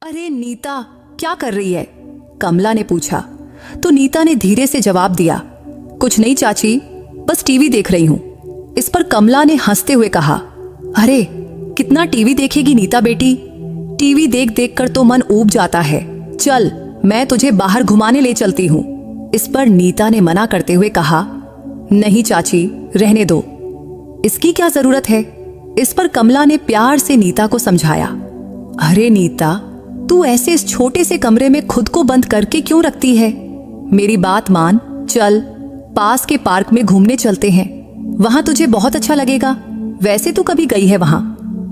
अरे नीता, क्या कर रही है? कमला ने पूछा। तो नीता ने धीरे से जवाब दिया, कुछ नहीं चाची, बस टीवी देख रही हूँ। इस पर कमला ने हंसते हुए कहा, अरे कितना टीवी देखेगी नीता बेटी, टीवी देख देख कर तो मन ऊब जाता है, चल मैं तुझे बाहर घुमाने ले चलती हूँ। इस पर नीता ने मना करते हुए कहा, नहीं चाची, रहने दो, इसकी क्या जरूरत है। इस पर कमला ने प्यार से नीता को समझाया, अरे नीता, तू ऐसे इस छोटे से कमरे में खुद को बंद करके क्यों रखती है? मेरी बात मान, चल पास के पार्क में घूमने चलते हैं, वहां तुझे बहुत अच्छा लगेगा, वैसे तू कभी गई है वहां।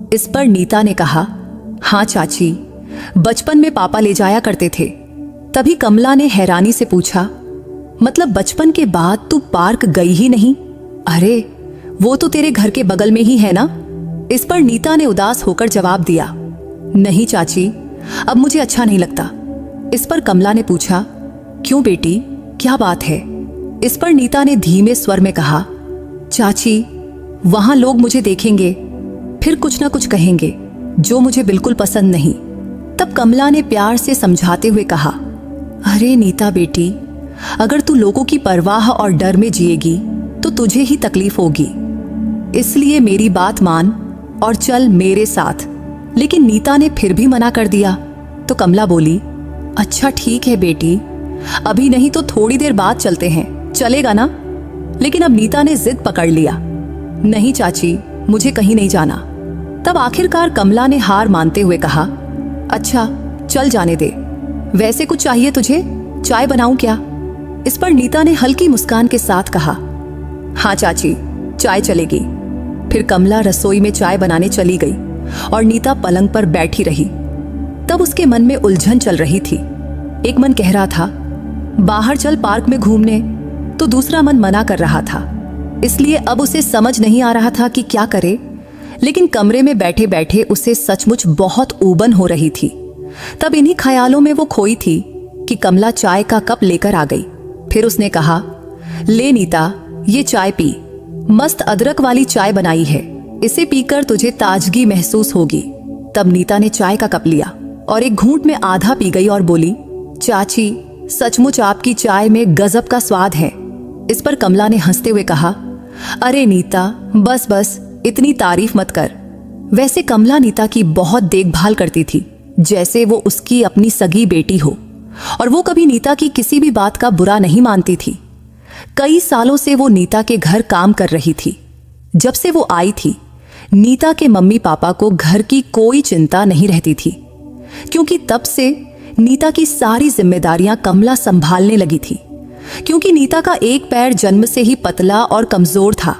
इस पर नीता ने कहा, हाँ चाची, बचपन में पापा ले जाया करते थे। तभी कमला ने हैरानी से पूछा, मतलब बचपन के बाद तू पार्क गई ही नहीं? अरे वो तो तेरे घर के बगल में ही है ना। इस पर नीता ने उदास होकर जवाब दिया, नहीं चाची, अब मुझे अच्छा नहीं लगता। इस पर कमला ने पूछा, क्यों बेटी, क्या बात है? इस पर नीता ने धीमे स्वर में कहा, चाची, वहां लोग मुझे देखेंगे, फिर कुछ ना कुछ कहेंगे जो मुझे बिल्कुल पसंद नहीं। तब कमला ने प्यार से समझाते हुए कहा, अरे नीता बेटी, अगर तू लोगों की परवाह और डर में जिएगी तो तुझे ही तकलीफ होगी, इसलिए मेरी बात मान और चल मेरे साथ। लेकिन नीता ने फिर भी मना कर दिया। तो कमला बोली, अच्छा ठीक है बेटी, अभी नहीं तो थोड़ी देर बाद चलते हैं, चलेगा ना? लेकिन अब नीता ने जिद पकड़ लिया, नहीं चाची, मुझे कहीं नहीं जाना। तब आखिरकार कमला ने हार मानते हुए कहा, अच्छा चल जाने दे, वैसे कुछ चाहिए तुझे, चाय बनाऊं क्या? इस पर नीता ने हल्की मुस्कान के साथ कहा, हाँ चाची, चाय चलेगी। फिर कमला रसोई में चाय बनाने चली गई और नीता पलंग पर बैठी रही। तब उसके मन में उलझन चल रही थी। एक मन कह रहा था, बाहर चल पार्क में घूमने, तो दूसरा मन मना कर रहा था। इसलिए अब उसे समझ नहीं आ रहा था कि क्या करे। लेकिन कमरे में बैठे बैठे उसे सचमुच बहुत ऊबन हो रही थी। तब इन्हीं ख्यालों में वो खोई थी कि कमला चाय का कप लेकर आ गई। फिर उसने कहा, ले नीता, ये चाय पी, मस्त अदरक वाली चाय बनाई है, इसे पीकर तुझे ताजगी महसूस होगी। तब नीता ने चाय का कप लिया और एक घूंट में आधा पी गई और बोली, चाची, सचमुच आपकी चाय में गजब का स्वाद है। इस पर कमला ने हंसते हुए कहा, अरे नीता, बस बस, इतनी तारीफ मत कर। वैसे कमला नीता की बहुत देखभाल करती थी, जैसे वो उसकी अपनी सगी बेटी हो, और वो कभी नीता की किसी भी बात का बुरा नहीं मानती थी। कई सालों से वो नीता के घर काम कर रही थी। जब से वो आई थी, नीता के मम्मी पापा को घर की कोई चिंता नहीं रहती थी, क्योंकि तब से नीता की सारी जिम्मेदारियां कमला संभालने लगी थी। क्योंकि नीता का एक पैर जन्म से ही पतला और कमजोर था,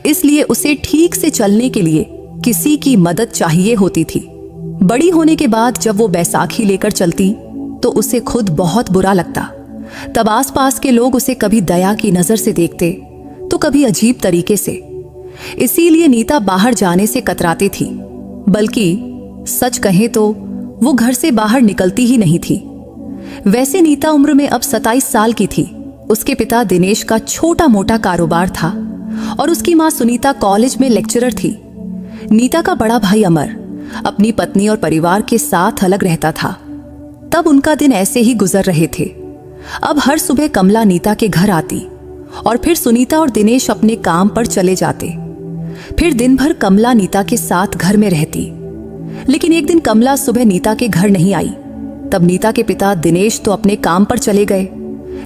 इसलिए उसे ठीक से चलने के लिए किसी की मदद चाहिए होती थी। बड़ी होने के बाद जब वो बैसाखी लेकर चलती तो उसे खुद बहुत बुरा लगता। तब आसपास के लोग उसे कभी दया की नजर से देखते तो कभी अजीब तरीके से। इसीलिए नीता बाहर जाने से कतराती थी, बल्कि सच कहें तो वो घर से बाहर निकलती ही नहीं थी। वैसे नीता उम्र में अब 27 साल की थी। उसके पिता दिनेश का छोटा मोटा कारोबार था और उसकी मां सुनीता कॉलेज में लेक्चरर थी। नीता का बड़ा भाई अमर अपनी पत्नी और परिवार के साथ अलग रहता था। तब उनका दिन ऐसे ही गुजर रहे थे। अब हर सुबह कमला नीता के घर आती और फिर सुनीता और दिनेश अपने काम पर चले जाते। फिर दिन भर कमला नीता के साथ घर में रहती। लेकिन एक दिन कमला सुबह नीता के घर नहीं आई। तब नीता के पिता दिनेश तो अपने काम पर चले गए,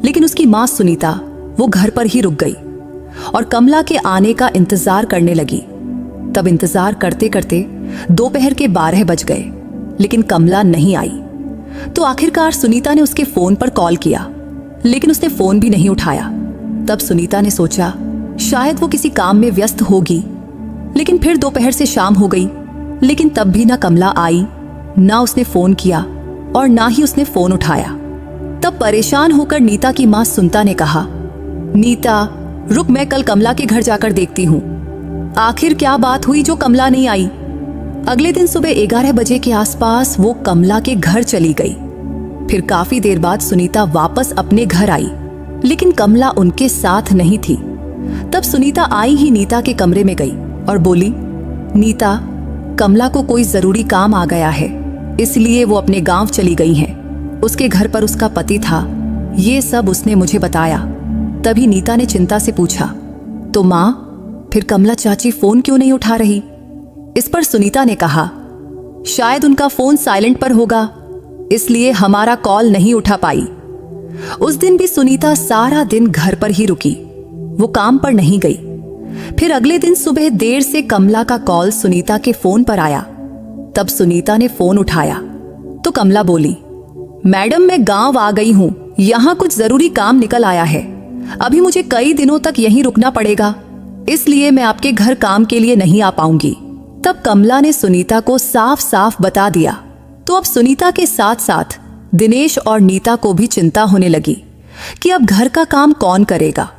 लेकिन उसकी मां सुनीता वो घर पर ही रुक गई और कमला के आने का इंतजार करने लगी। तब इंतजार करते करते दोपहर के 12 बज गए, लेकिन कमला नहीं आई। तो आखिरकार सुनीता ने उसके फोन पर कॉल किया, लेकिन उसने फोन भी नहीं उठाया। तब सुनीता ने सोचा शायद वो किसी काम में व्यस्त होगी। लेकिन फिर दोपहर से शाम हो गई, लेकिन तब भी ना कमला आई, ना उसने फोन किया और ना ही उसने फोन उठाया। तब परेशान होकर नीता की मां सुनीता ने कहा, नीता रुक, मैं कल कमला के घर जाकर देखती हूँ, आखिर क्या बात हुई जो कमला नहीं आई। अगले दिन सुबह 11 बजे के आसपास वो कमला के घर चली गई। फिर काफी देर बाद सुनीता वापस अपने घर आई, लेकिन कमला उनके साथ नहीं थी। तब सुनीता आई ही नीता के कमरे में गई और बोली, नीता, कमला को कोई जरूरी काम आ गया है, इसलिए वो अपने गांव चली गई हैं। उसके घर पर उसका पति था। ये सब उसने मुझे बताया। तभी नीता ने चिंता से पूछा, तो माँ, फिर कमला चाची फोन क्यों नहीं उठा रही? इस पर सुनीता ने कहा, शायद उनका फोन साइलेंट पर होगा, इसलिए हमारा कॉल नहीं उठा पाई। उस दिन भी सुनीता सारा दिन घर पर ही रुकी, वो काम पर नहीं गई। फिर अगले दिन सुबह देर से कमला का कॉल सुनीता के फोन पर आया। तब सुनीता ने फोन उठाया तो कमला बोली, मैडम मैं गांव आ गई हूं, यहां कुछ जरूरी काम निकल आया है। अभी मुझे कई दिनों तक यहीं रुकना पड़ेगा, इसलिए मैं आपके घर काम के लिए नहीं आ पाऊंगी। तब कमला ने सुनीता को साफ साफ बता दिया। तो अब सुनीता के साथ साथ दिनेश और नीता को भी चिंता होने लगी कि अब घर का काम कौन करेगा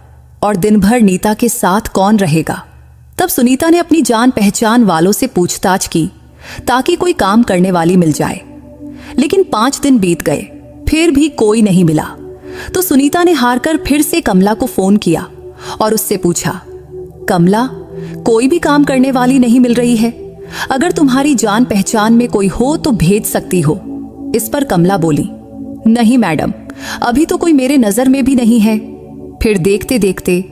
और दिन भर नीता के साथ कौन रहेगा। तब सुनीता ने अपनी जान पहचान वालों से पूछताछ की ताकि कोई काम करने वाली मिल जाए। लेकिन 5 दिन बीत गए, फिर भी कोई नहीं मिला। तो सुनीता ने हारकर फिर से कमला को फोन किया और उससे पूछा, कमला, कोई भी काम करने वाली नहीं मिल रही है, अगर तुम्हारी जान पहचान में कोई हो तो भेज सकती हो। इस पर कमला बोली, नहीं मैडम, अभी तो कोई मेरे नजर में भी नहीं है। फिर देखते देखते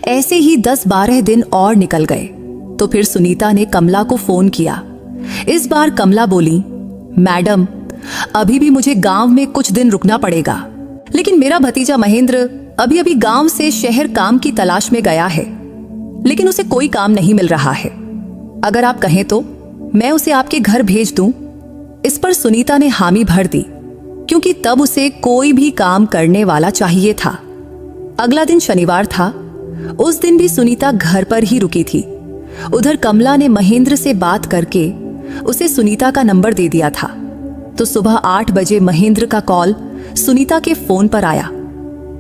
ऐसे ही 10-12 दिन और निकल गए। तो फिर सुनीता ने कमला को फोन किया। इस बार कमला बोली, मैडम, अभी भी मुझे गांव में कुछ दिन रुकना पड़ेगा, लेकिन मेरा भतीजा महेंद्र अभी अभी गांव से शहर काम की तलाश में गया है, लेकिन उसे कोई काम नहीं मिल रहा है। अगर आप कहें तो मैं उसे आपके घर भेज दूं। इस पर सुनीता ने हामी भर दी, क्योंकि तब उसे कोई भी काम करने वाला चाहिए था। अगला दिन शनिवार था। उस दिन भी सुनीता घर पर ही रुकी थी। उधर कमला ने महेंद्र से बात करके उसे सुनीता का नंबर दे दिया था। तो सुबह 8 बजे महेंद्र का कॉल सुनीता के फोन पर आया।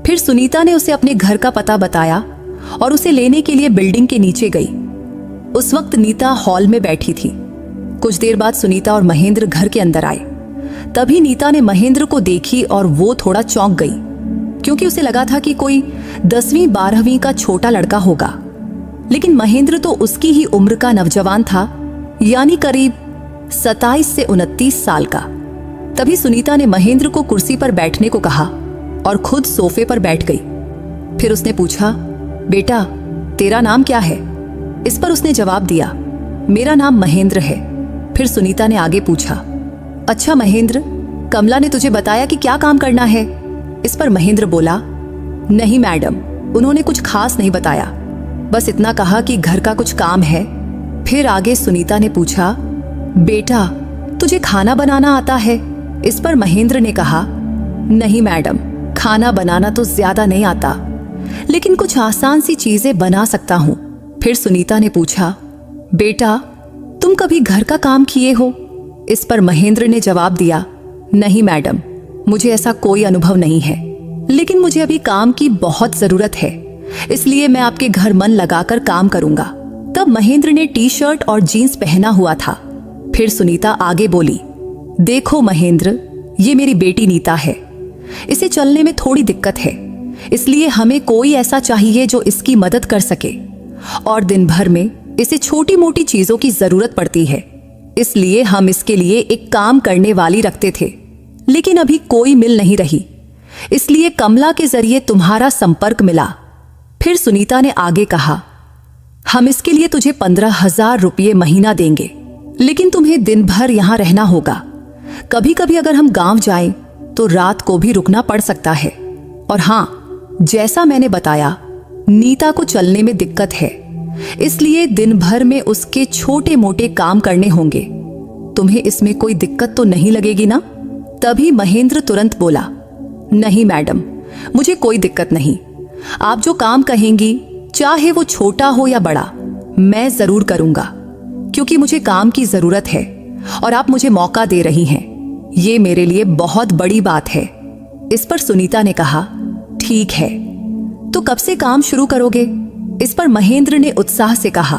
फिर सुनीता ने उसे अपने घर का पता बताया और उसे लेने के लिए बिल्डिंग के नीचे गई। उस वक्त नीता हॉल में बैठी थी। कुछ देर बाद सुनीता और महेंद्र घर के अंदर आए। तभी नीता ने महेंद्र को देखी और वो थोड़ा चौंक गई, क्योंकि उसे लगा था कि कोई 10वीं 12वीं का छोटा लड़का होगा। लेकिन महेंद्र तो उसकी ही उम्र का नौजवान था, यानी करीब 27 से 29 साल का। तभी सुनीता ने महेंद्र को कुर्सी पर बैठने को कहा और खुद सोफे पर बैठ गई। फिर उसने पूछा, बेटा, तेरा नाम क्या है? इस पर उसने जवाब दिया, मेरा नाम महेंद्र है। फिर सुनीता ने आगे पूछा, अच्छा महेंद्र, कमला ने तुझे बताया कि क्या काम करना है? इस पर महेंद्र बोला, नहीं मैडम, उन्होंने कुछ खास नहीं बताया, बस इतना कहा कि घर का कुछ काम है। फिर आगे सुनीता ने पूछा, बेटा, तुझे खाना बनाना आता है? इस पर महेंद्र ने कहा, नहीं मैडम, खाना बनाना तो ज्यादा नहीं आता, लेकिन कुछ आसान सी चीजें बना सकता हूं। फिर सुनीता ने पूछा, बेटा, तुम कभी घर का काम किए हो? इस पर महेंद्र ने जवाब दिया, नहीं मैडम, मुझे ऐसा कोई अनुभव नहीं है, लेकिन मुझे अभी काम की बहुत जरूरत है, इसलिए मैं आपके घर मन लगाकर काम करूंगा। तब महेंद्र ने टी-शर्ट और जीन्स पहना हुआ था। फिर सुनीता आगे बोली, देखो महेंद्र, ये मेरी बेटी नीता है, इसे चलने में थोड़ी दिक्कत है, इसलिए हमें कोई ऐसा चाहिए जो इसकी मदद कर सके, और दिन भर में इसे छोटी मोटी चीजों की जरूरत पड़ती है, इसलिए हम इसके लिए एक काम करने वाली रखते थे, लेकिन अभी कोई मिल नहीं रही, इसलिए कमला के जरिए तुम्हारा संपर्क मिला। फिर सुनीता ने आगे कहा, हम इसके लिए तुझे 15,000 रुपये महीना देंगे, लेकिन तुम्हें दिन भर यहां रहना होगा। कभी कभी अगर हम गांव जाएं तो रात को भी रुकना पड़ सकता है। और हां, जैसा मैंने बताया, नीता को चलने में दिक्कत है, इसलिए दिन भर में उसके छोटे मोटे काम करने होंगे। तुम्हें इसमें कोई दिक्कत तो नहीं लगेगी ना? तभी महेंद्र तुरंत बोला, नहीं मैडम, मुझे कोई दिक्कत नहीं, आप जो काम कहेंगी, चाहे वो छोटा हो या बड़ा, मैं जरूर करूंगा, क्योंकि मुझे काम की जरूरत है और आप मुझे मौका दे रही हैं, ये मेरे लिए बहुत बड़ी बात है। इस पर सुनीता ने कहा, ठीक है, तो कब से काम शुरू करोगे? इस पर महेंद्र ने उत्साह से कहा,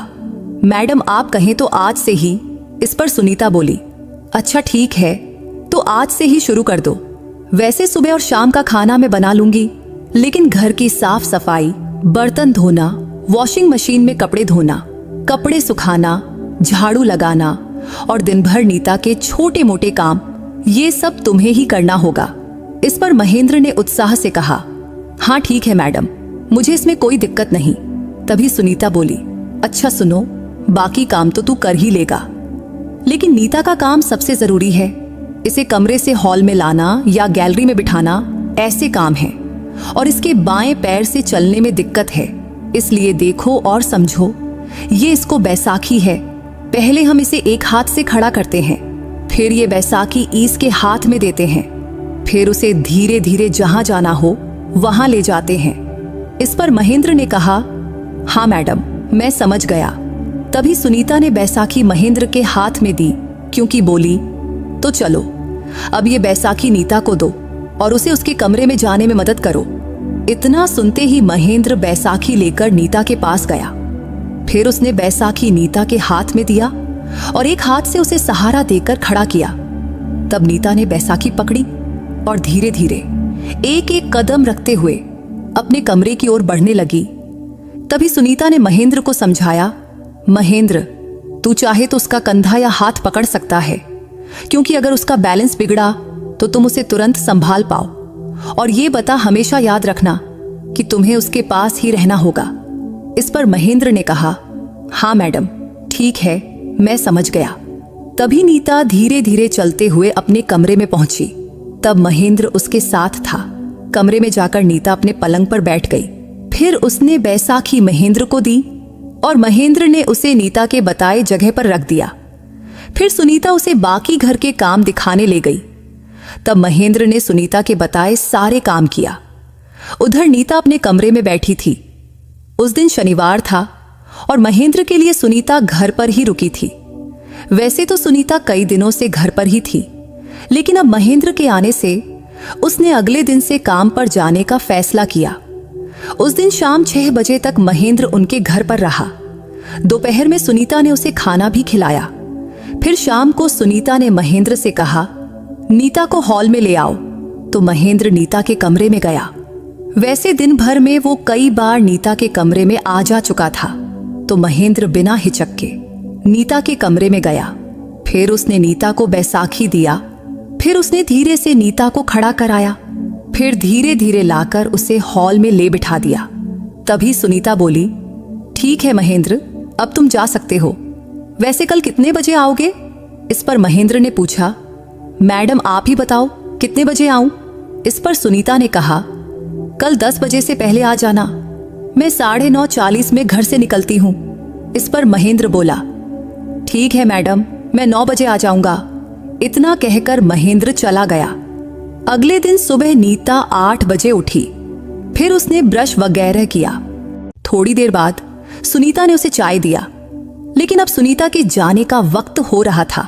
मैडम आप कहें तो आज से ही। इस पर सुनीता बोली, अच्छा ठीक है, तो आज से ही शुरू कर दो। वैसे सुबह और शाम का खाना मैं बना लूंगी, लेकिन घर की साफ सफाई, बर्तन धोना, वॉशिंग मशीन में कपड़े धोना, कपड़े सुखाना, झाड़ू लगाना और दिन भर नीता के छोटे मोटे काम ये सब तुम्हें ही करना होगा। इस पर महेंद्र ने उत्साह से कहा, हाँ ठीक है मैडम, मुझे इसमें कोई दिक्कत नहीं। तभी सुनीता बोली, अच्छा सुनो, बाकी काम तो तू कर ही लेगा, लेकिन नीता का काम सबसे जरूरी है। इसे कमरे से हॉल में लाना या गैलरी में बिठाना ऐसे काम है, और इसके बाएं पैर से चलने में दिक्कत है, इसलिए देखो और समझो। ये इसको बैसाखी है, पहले हम इसे एक हाथ से खड़ा करते हैं, फिर ये बैसाखी इसके हाथ में देते हैं, फिर उसे धीरे धीरे जहां जाना हो वहां ले जाते हैं। इस पर महेंद्र ने कहा, हाँ मैडम, मैं समझ गया। तभी सुनीता ने बैसाखी महेंद्र के हाथ में दी, क्योंकि बोली, तो चलो अब ये बैसाखी नीता को दो और उसे उसके कमरे में जाने में मदद करो। इतना सुनते ही महेंद्र बैसाखी लेकर नीता के पास गया। फिर उसने बैसाखी नीता के हाथ में दिया और एक हाथ से उसे सहारा देकर खड़ा किया। तब नीता ने बैसाखी पकड़ी और धीरे धीरे एक एक कदम रखते हुए अपने कमरे की ओर बढ़ने लगी। तभी सुनीता ने महेंद्र को समझाया, महेंद्र, तू चाहे तो उसका कंधा या हाथ पकड़ सकता है, क्योंकि अगर उसका बैलेंस बिगड़ा तो तुम उसे तुरंत संभाल पाओ। और ये बता, हमेशा याद रखना कि तुम्हें उसके पास ही रहना होगा। इस पर महेंद्र ने कहा, हाँ मैडम, ठीक है, मैं समझ गया। तभी नीता धीरे धीरे चलते हुए अपने कमरे में पहुंची। तब महेंद्र उसके साथ था। कमरे में जाकर नीता अपने पलंग पर बैठ गई। फिर उसने बैसाखी महेंद्र को दी और महेंद्र ने उसे नीता के बताए जगह पर रख दिया। फिर सुनीता उसे बाकी घर के काम दिखाने ले गई। तब महेंद्र ने सुनीता के बताए सारे काम किया। उधर नीता अपने कमरे में बैठी थी। उस दिन शनिवार था और महेंद्र के लिए सुनीता घर पर ही रुकी थी। वैसे तो सुनीता कई दिनों से घर पर ही थी, लेकिन अब महेंद्र के आने से उसने अगले दिन से काम पर जाने का फैसला किया। उस दिन शाम 6 बजे तक महेंद्र उनके घर पर रहा। दोपहर में सुनीता ने उसे खाना भी खिलाया। फिर शाम को सुनीता ने महेंद्र से कहा, नीता को हॉल में ले आओ। तो महेंद्र नीता के कमरे में गया। वैसे दिन भर में वो कई बार नीता के कमरे में आ जा चुका था, तो महेंद्र बिना हिचक के नीता के कमरे में गया। फिर उसने नीता को बैसाखी दिया। फिर उसने धीरे से नीता को खड़ा कराया। फिर धीरे धीरे लाकर उसे हॉल में ले बिठा दिया। तभी सुनीता बोली, ठीक है महेंद्र, अब तुम जा सकते हो। वैसे कल कितने बजे आओगे? इस पर महेंद्र ने पूछा, मैडम आप ही बताओ कितने बजे आऊं? इस पर सुनीता ने कहा, कल 10 बजे से पहले आ जाना। मैं 9:40 में घर से निकलती हूं। इस पर महेंद्र बोला, ठीक है मैडम, मैं 9 बजे आ जाऊंगा। इतना कहकर महेंद्र चला गया। अगले दिन सुबह नीता 8 बजे उठी। फिर उसने ब्रश वगैरह किया। थोड़ी देर बाद सुनीता ने उसे चाय दिया, लेकिन अब सुनीता के जाने का वक्त हो रहा था,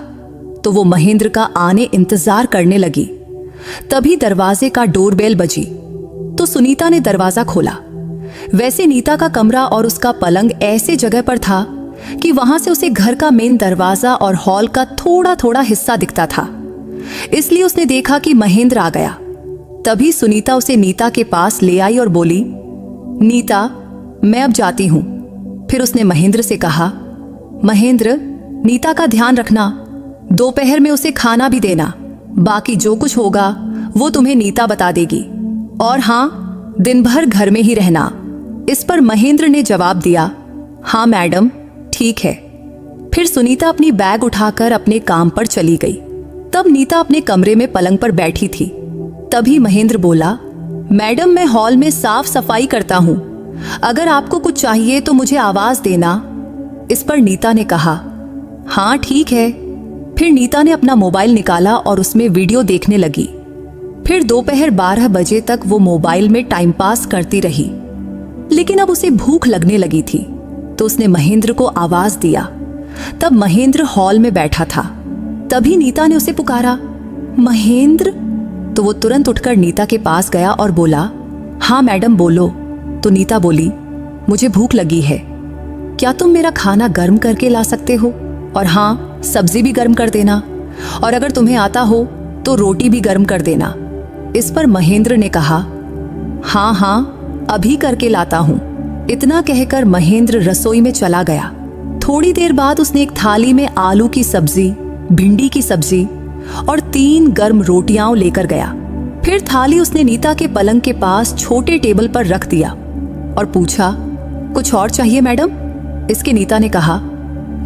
तो वो महेंद्र का आने इंतजार करने लगी। तभी दरवाजे का डोरबेल बजी, तो सुनीता ने दरवाजा खोला। वैसे नीता का कमरा और उसका पलंग ऐसे जगह पर था कि वहां से उसे घर का मेन दरवाजा और हॉल का थोड़ा थोड़ा हिस्सा दिखता था। इसलिए उसने देखा कि महेंद्र आ गया। तभी सुनीता उसे नीता के पास ले आई और बोली, नीता, मैं अब जाती हूं। फिर उसने महेंद्र से कहा, महेंद्र, नीता का ध्यान रखना, दोपहर में उसे खाना भी देना। बाकी जो कुछ होगा वो तुम्हें नीता बता देगी। और हाँ, दिन भर घर में ही रहना। इस पर महेंद्र ने जवाब दिया, हाँ मैडम, ठीक है। फिर सुनीता अपनी बैग उठाकर अपने काम पर चली गई। तब नीता अपने कमरे में पलंग पर बैठी थी। तभी महेंद्र बोला, मैडम, मैं हॉल में साफ सफाई करता हूं, अगर आपको कुछ चाहिए तो मुझे आवाज देना। इस पर नीता ने कहा, हाँ ठीक है। फिर नीता ने अपना मोबाइल निकाला और उसमें वीडियो देखने लगी। फिर दोपहर 12 बजे तक वो मोबाइल में टाइम पास करती रही। लेकिन अब उसे भूख लगने लगी थी, तो उसने महेंद्र को आवाज दिया। तब महेंद्र हॉल में बैठा था। तभी नीता ने उसे पुकारा, महेंद्र। तो वो तुरंत उठकर नीता के पास गया और बोला, हाँ मैडम बोलो। तो नीता बोली, मुझे भूख लगी है, क्या तुम मेरा खाना गर्म करके ला सकते हो? और हाँ, सब्जी भी गर्म कर देना, और अगर तुम्हें आता हो तो रोटी भी गर्म कर देना। इस पर महेंद्र ने कहा, हाँ हाँ, अभी करके लाता हूं। इतना कहकर महेंद्र रसोई में चला गया। थोड़ी देर बाद उसने एक थाली में आलू की सब्जी, भिंडी की सब्जी और 3 गर्म रोटियां लेकर गया। फिर थाली उसने नीता के पलंग के पास छोटे टेबल पर रख दिया और पूछा, कुछ और चाहिए मैडम? इसके नीता ने कहा,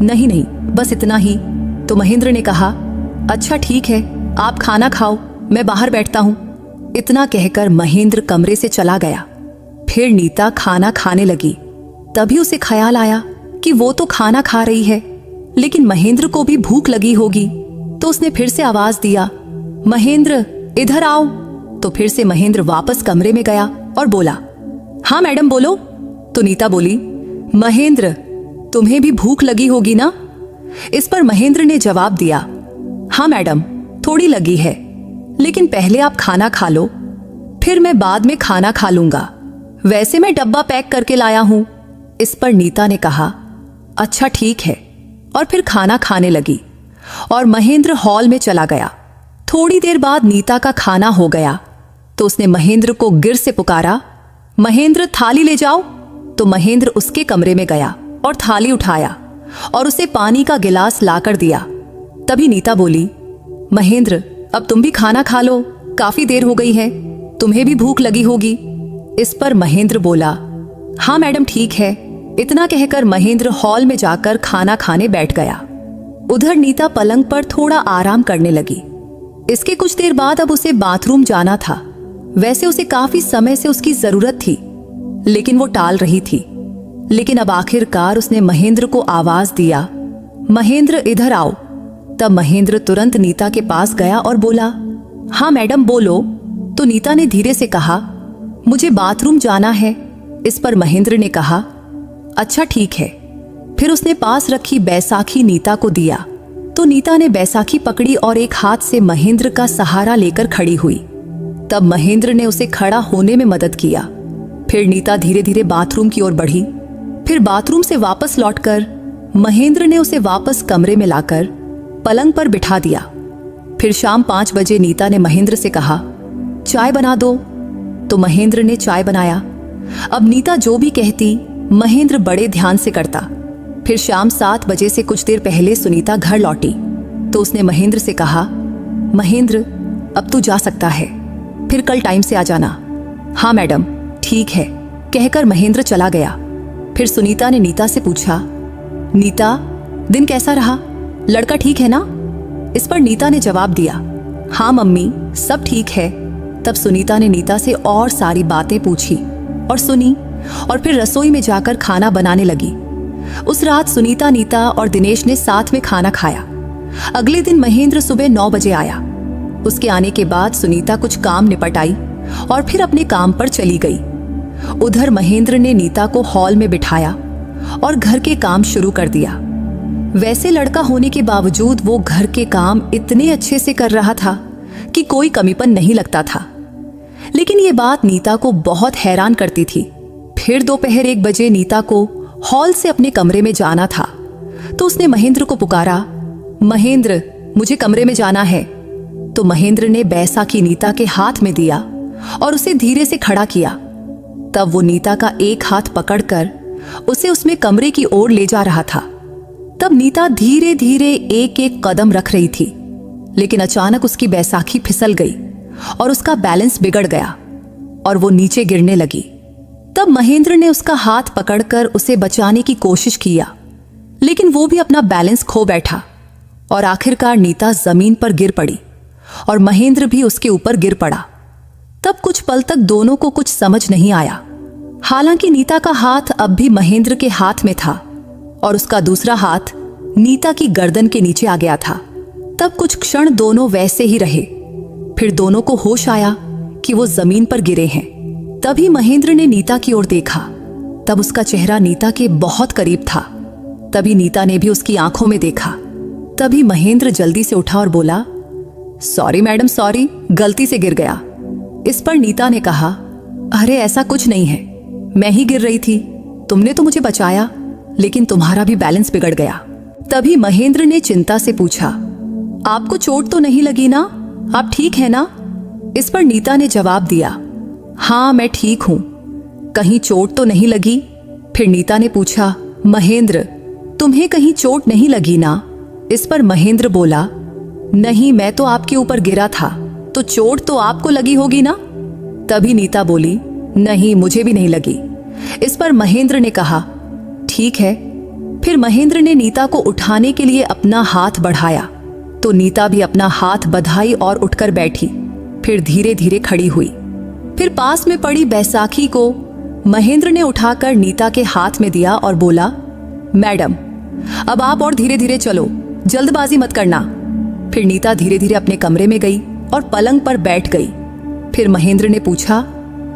नहीं नहीं, बस इतना ही। तो महेंद्र ने कहा, अच्छा ठीक है, आप खाना खाओ, मैं बाहर बैठता हूं। इतना कहकर महेंद्र कमरे से चला गया। फिर नीता खाना खाने लगी। तभी उसे ख्याल आया कि वो तो खाना खा रही है, लेकिन महेंद्र को भी भूख लगी होगी। तो उसने फिर से आवाज दिया, महेंद्र इधर आओ। तो फिर से महेंद्र वापस कमरे में गया और बोला, हाँ मैडम बोलो। तो नीता बोली, महेंद्र तुम्हें भी भूख लगी होगी ना? इस पर महेंद्र ने जवाब दिया, हाँ मैडम थोड़ी लगी है, लेकिन पहले आप खाना खा लो, फिर मैं बाद में खाना खा लूंगा। वैसे मैं डब्बा पैक करके लाया हूं। इस पर नीता ने कहा, अच्छा ठीक है, और फिर खाना खाने लगी और महेंद्र हॉल में चला गया। थोड़ी देर बाद नीता का खाना हो गया तो उसने महेंद्र को गिर से पुकारा, महेंद्र थाली ले जाओ। तो महेंद्र उसके कमरे में गया और थाली उठाया और उसे पानी का गिलास लाकर दिया। तभी नीता बोली, महेंद्र अब तुम भी खाना खा लो, काफी देर हो गई है, तुम्हें भी भूख लगी होगी। इस पर महेंद्र बोला, हाँ मैडम ठीक है। इतना कहकर महेंद्र हॉल में जाकर खाना खाने बैठ गया। उधर नीता पलंग पर थोड़ा आराम करने लगी। इसके कुछ देर बाद अब उसे बाथरूम जाना था। वैसे उसे काफी समय से उसकी जरूरत थी, लेकिन वो टाल रही थी। लेकिन अब आखिरकार उसने महेंद्र को आवाज दिया, महेंद्र इधर आओ। तब महेंद्र तुरंत नीता के पास गया और बोला, हाँ मैडम बोलो। तो नीता ने धीरे से कहा, मुझे बाथरूम जाना है। इस पर महेंद्र ने कहा, अच्छा ठीक है। फिर उसने पास रखी बैसाखी नीता को दिया। तो नीता ने बैसाखी पकड़ी और एक हाथ से महेंद्र का सहारा लेकर खड़ी हुई। तब महेंद्र ने उसे खड़ा होने में मदद किया। फिर नीता धीरे धीरे बाथरूम की ओर बढ़ी। फिर बाथरूम से वापस लौटकर महेंद्र ने उसे वापस कमरे में लाकर पलंग पर बिठा दिया। फिर शाम 5 बजे नीता ने महेंद्र से कहा, चाय बना दो। तो महेंद्र ने चाय बनाया। अब नीता जो भी कहती महेंद्र बड़े ध्यान से करता। फिर शाम 7 बजे से कुछ देर पहले सुनीता घर लौटी तो उसने महेंद्र से कहा, महेंद्र अब तू जा सकता है, फिर कल टाइम से आ जाना। हाँ मैडम ठीक है, कहकर महेंद्र चला गया। फिर सुनीता ने नीता से पूछा, नीता दिन कैसा रहा, लड़का ठीक है ना? इस पर नीता ने जवाब दिया, हाँ मम्मी सब ठीक है। तब सुनीता ने नीता से और सारी बातें पूछी और सुनी और फिर रसोई में जाकर खाना बनाने लगी। उस रात सुनीता, नीता और दिनेश ने साथ में खाना खाया। अगले दिन महेंद्र सुबह 9 बजे आया। उसके आने के बाद सुनीता कुछ काम निपटाई और फिर अपने काम पर चली गई। उधर महेंद्र ने नीता को हॉल में बिठाया और घर के काम शुरू कर दिया। वैसे लड़का होने के बावजूद वो घर के काम इतने अच्छे से कर रहा था कि कोई कमीपन नहीं लगता था। लेकिन ये बात नीता को बहुत हैरान करती थी। फिर दोपहर 1 बजे नीता को हॉल से अपने कमरे में जाना था तो उसने महेंद्र को पुकारा, महेंद्र मुझे कमरे में जाना है। तो महेंद्र ने बैसाखी नीता के हाथ में दिया और उसे धीरे से खड़ा किया। तब वो नीता का एक हाथ पकड़कर उसे उसमें कमरे की ओर ले जा रहा था। तब नीता धीरे धीरे एक एक कदम रख रही थी, लेकिन अचानक उसकी बैसाखी फिसल गई और उसका बैलेंस बिगड़ गया और वो नीचे गिरने लगी। तब महेंद्र ने उसका हाथ पकड़कर उसे बचाने की कोशिश किया, लेकिन वो भी अपना बैलेंस खो बैठा और आखिरकार नीता जमीन पर गिर पड़ी और महेंद्र भी उसके ऊपर गिर पड़ा। तब कुछ पल तक दोनों को कुछ समझ नहीं आया। हालांकि नीता का हाथ अब भी महेंद्र के हाथ में था और उसका दूसरा हाथ नीता की गर्दन के नीचे आ गया था। तब कुछ क्षण दोनों वैसे ही रहे। फिर दोनों को होश आया कि वो जमीन पर गिरे हैं। तभी महेंद्र ने नीता की ओर देखा। तब उसका चेहरा नीता के बहुत करीब था। तभी नीता ने भी उसकी आंखों में देखा। तभी महेंद्र जल्दी से उठा और बोला, सॉरी मैडम सॉरी, गलती से गिर गया। इस पर नीता ने कहा, अरे ऐसा कुछ नहीं है, मैं ही गिर रही थी, तुमने तो मुझे बचाया, लेकिन तुम्हारा भी बैलेंस बिगड़ गया। तभी महेंद्र ने चिंता से पूछा, आपको चोट तो नहीं लगी ना, आप ठीक है ना? इस पर नीता ने जवाब दिया, हाँ मैं ठीक हूं, कहीं चोट तो नहीं लगी? फिर नीता ने पूछा, महेंद्र तुम्हें कहीं चोट नहीं लगी ना? इस पर महेंद्र बोला, नहीं, मैं तो आपके ऊपर गिरा था, तो चोट तो आपको लगी होगी ना। तभी नीता बोली, नहीं, मुझे भी नहीं लगी। इस पर महेंद्र ने कहा, ठीक है। फिर महेंद्र ने नीता को उठाने के लिए अपना हाथ बढ़ाया तो नीता भी अपना हाथ बधाई और उठकर बैठी, फिर धीरे धीरे खड़ी हुई। फिर पास में पड़ी बैसाखी को महेंद्र ने उठाकर नीता के हाथ में दिया और बोला, मैडम, अब आप और धीरे धीरे चलो, जल्दबाजी मत करना। फिर नीता धीरे धीरे अपने कमरे में गई और पलंग पर बैठ गई। फिर महेंद्र ने पूछा,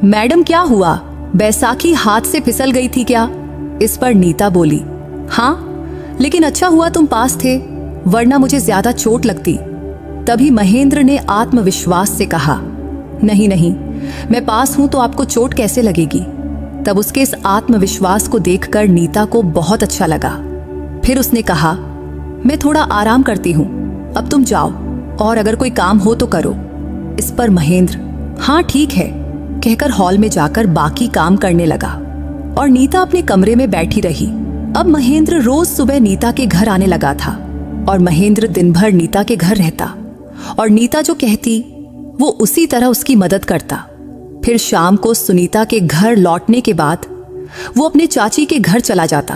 मैडम क्या हुआ, बैसाखी हाथ से फिसल गई थी क्या? इस पर नीता बोली, हाँ, लेकिन अच्छा हुआ तुम पास थे, वरना मुझे ज्यादा चोट लगती। तभी महेंद्र ने आत्मविश्वास से कहा, नहीं नहीं, मैं पास हूं तो आपको चोट कैसे लगेगी। तब उसके इस आत्मविश्वास को देखकर नीता को बहुत अच्छा लगा। फिर उसने कहा, मैं थोड़ा आराम करती हूं, अब तुम जाओ और अगर कोई काम हो तो करो। इस पर महेंद्र, हाँ ठीक है, कहकर हॉल में जाकर बाकी काम करने लगा और नीता अपने कमरे में बैठी रही। अब महेंद्र रोज सुबह नीता के घर आने लगा था और महेंद्र दिन भर नीता के घर रहता और नीता जो कहती वो उसी तरह उसकी मदद करता। फिर शाम को सुनीता के घर लौटने के बाद वो अपने चाची के घर चला जाता।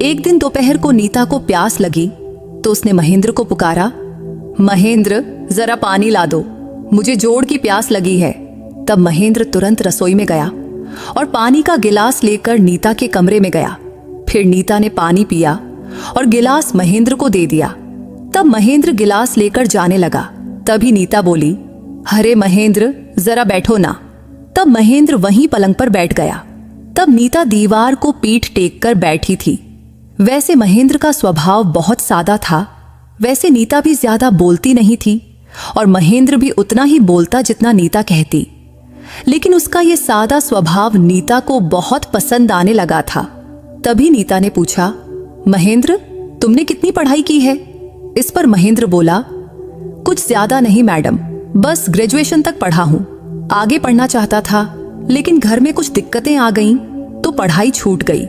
एक दिन दोपहर को नीता को प्यास लगी तो उसने महेंद्र को पुकारा, महेंद्र जरा पानी ला दो, मुझे जोड़ की प्यास लगी है। तब महेंद्र तुरंत रसोई में गया और पानी का गिलास लेकर नीता के कमरे में गया। फिर नीता ने पानी पिया और गिलास महेंद्र को दे दिया। तब महेंद्र गिलास लेकर जाने लगा। तभी नीता बोली, अरे महेंद्र जरा बैठो ना। तब महेंद्र वहीं पलंग पर बैठ गया। तब नीता दीवार को पीठ टेक कर बैठी थी। वैसे महेंद्र का स्वभाव बहुत सादा था, वैसे नीता भी ज्यादा बोलती नहीं थी और महेंद्र भी उतना ही बोलता जितना नीता कहती। लेकिन उसका ये सादा स्वभाव नीता को बहुत पसंद आने लगा था। तभी नीता ने पूछा, महेंद्र तुमने कितनी पढ़ाई की है? इस पर महेंद्र बोला, कुछ ज्यादा नहीं मैडम, बस ग्रेजुएशन तक पढ़ा हूं। आगे पढ़ना चाहता था लेकिन घर में कुछ दिक्कतें आ गईं तो पढ़ाई छूट गई।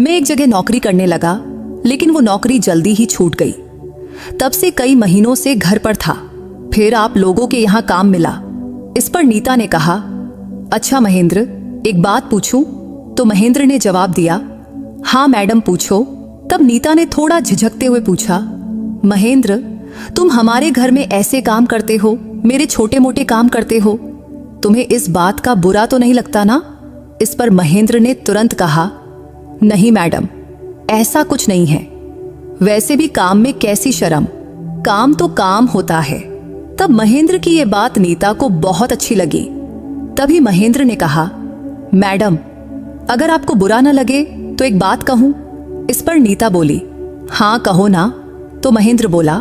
मैं एक जगह नौकरी करने लगा लेकिन वो नौकरी जल्दी ही छूट गई। तब से कई महीनों से घर पर था। फिर आप लोगों के यहाँ काम मिला। इस पर नीता ने कहा, अच्छा महेंद्र एक बात पूछूं? तो महेंद्र ने जवाब दिया, हाँ मैडम पूछो। तब नीता ने थोड़ा झिझकते हुए पूछा, महेंद्र तुम हमारे घर में ऐसे काम करते हो, मेरे छोटे मोटे काम करते हो, तुम्हें इस बात का बुरा तो नहीं लगता ना? इस पर महेंद्र ने तुरंत कहा, नहीं मैडम, ऐसा कुछ नहीं है। वैसे भी काम में कैसी शर्म, काम तो काम होता है। तब महेंद्र की ये बात नीता को बहुत अच्छी लगी। तभी महेंद्र ने कहा, मैडम अगर आपको बुरा न लगे तो एक बात कहूं? इस पर नीता बोली, हाँ कहो ना। तो महेंद्र बोला,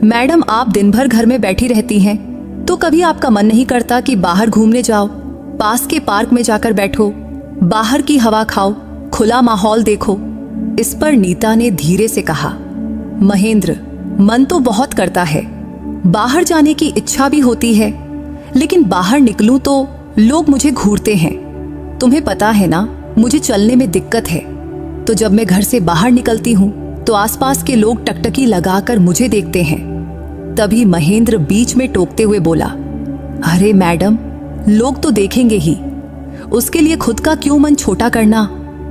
मैडम आप दिन भर घर में बैठी रहती हैं तो कभी आपका मन नहीं करता कि बाहर घूमने जाओ, पास के पार्क में जाकर बैठो, बाहर की हवा खाओ, खुला माहौल देखो। इस पर नीता ने धीरे से कहा, महेंद्र मन तो बहुत करता है, बाहर जाने की इच्छा भी होती है, लेकिन बाहर निकलूं तो लोग मुझे घूरते हैं। तुम्हें पता है ना मुझे चलने में दिक्कत है, तो जब मैं घर से बाहर निकलती हूं तो आसपास के लोग टकटकी लगाकर मुझे देखते हैं। तभी महेंद्र बीच में टोकते हुए बोला, अरे मैडम लोग तो देखेंगे ही, उसके लिए खुद का क्यों मन छोटा करना।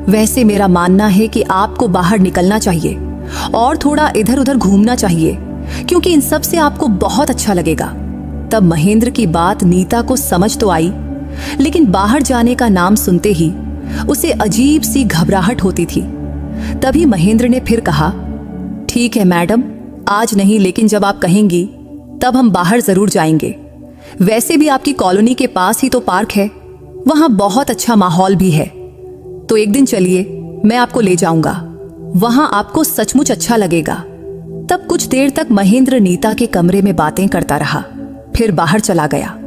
वैसे मेरा मानना है कि आपको बाहर निकलना चाहिए और थोड़ा इधर उधर घूमना चाहिए, क्योंकि इन सब से आपको बहुत अच्छा लगेगा। तब महेंद्र की बात नीता को समझ तो आई, लेकिन बाहर जाने का नाम सुनते ही उसे अजीब सी घबराहट होती थी। तभी महेंद्र ने फिर कहा, ठीक है मैडम, आज नहीं लेकिन जब आप कहेंगी तब हम बाहर जरूर जाएंगे। वैसे भी आपकी कॉलोनी के पास ही तो पार्क है, वहां बहुत अच्छा माहौल भी है, तो एक दिन चलिए मैं आपको ले जाऊंगा, वहां आपको सचमुच अच्छा लगेगा। तब कुछ देर तक महेंद्र नीता के कमरे में बातें करता रहा, फिर बाहर चला गया।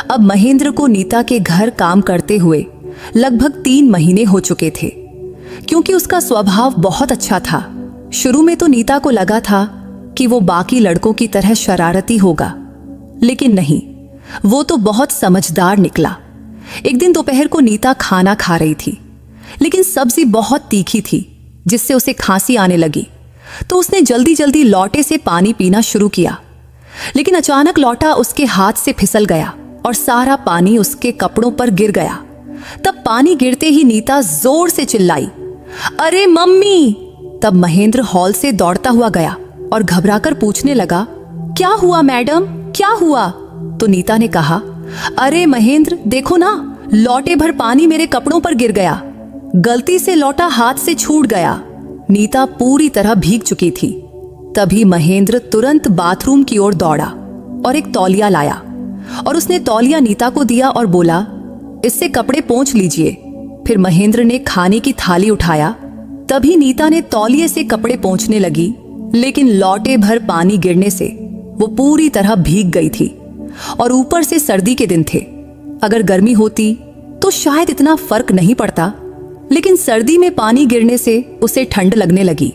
अब महेंद्र को नीता के घर काम करते हुए लगभग 3 महीने हो चुके थे। क्योंकि उसका स्वभाव बहुत अच्छा था, शुरू में तो नीता को लगा था कि वो बाकी लड़कों की तरह शरारती होगा, लेकिन नहीं, वो तो बहुत समझदार निकला। एक दिन दोपहर को नीता खाना खा रही थी, लेकिन सब्जी बहुत तीखी थी जिससे उसे खांसी आने लगी। तो उसने जल्दी जल्दी लौटे से पानी पीना शुरू किया लेकिन अचानक लौटा उसके हाथ से फिसल गया और सारा पानी उसके कपड़ों पर गिर गया। तब पानी गिरते ही नीता जोर से चिल्लाई, अरे मम्मी। तब महेंद्र हॉल से दौड़ता हुआ गया और घबराकर पूछने लगा, क्या हुआ मैडम, क्या हुआ? तो नीता ने कहा, अरे महेंद्र देखो ना, लौटे भर पानी मेरे कपड़ों पर गिर गया, गलती से लौटा हाथ से छूट गया। नीता पूरी तरह भीग चुकी थी। तभी महेंद्र तुरंत बाथरूम की ओर दौड़ा और एक तौलिया लाया और उसने तौलिया नीता को दिया और बोला, इससे कपड़े पोंछ लीजिए। फिर महेंद्र ने खाने की थाली उठाया। तभी नीता ने तौलिए से कपड़े पोंछने लगी, लेकिन लौटे भर पानी गिरने से वो पूरी तरह भीग गई थी और ऊपर से सर्दी के दिन थे। अगर गर्मी होती तो शायद इतना फर्क नहीं पड़ता, लेकिन सर्दी में पानी गिरने से उसे ठंड लगने लगी।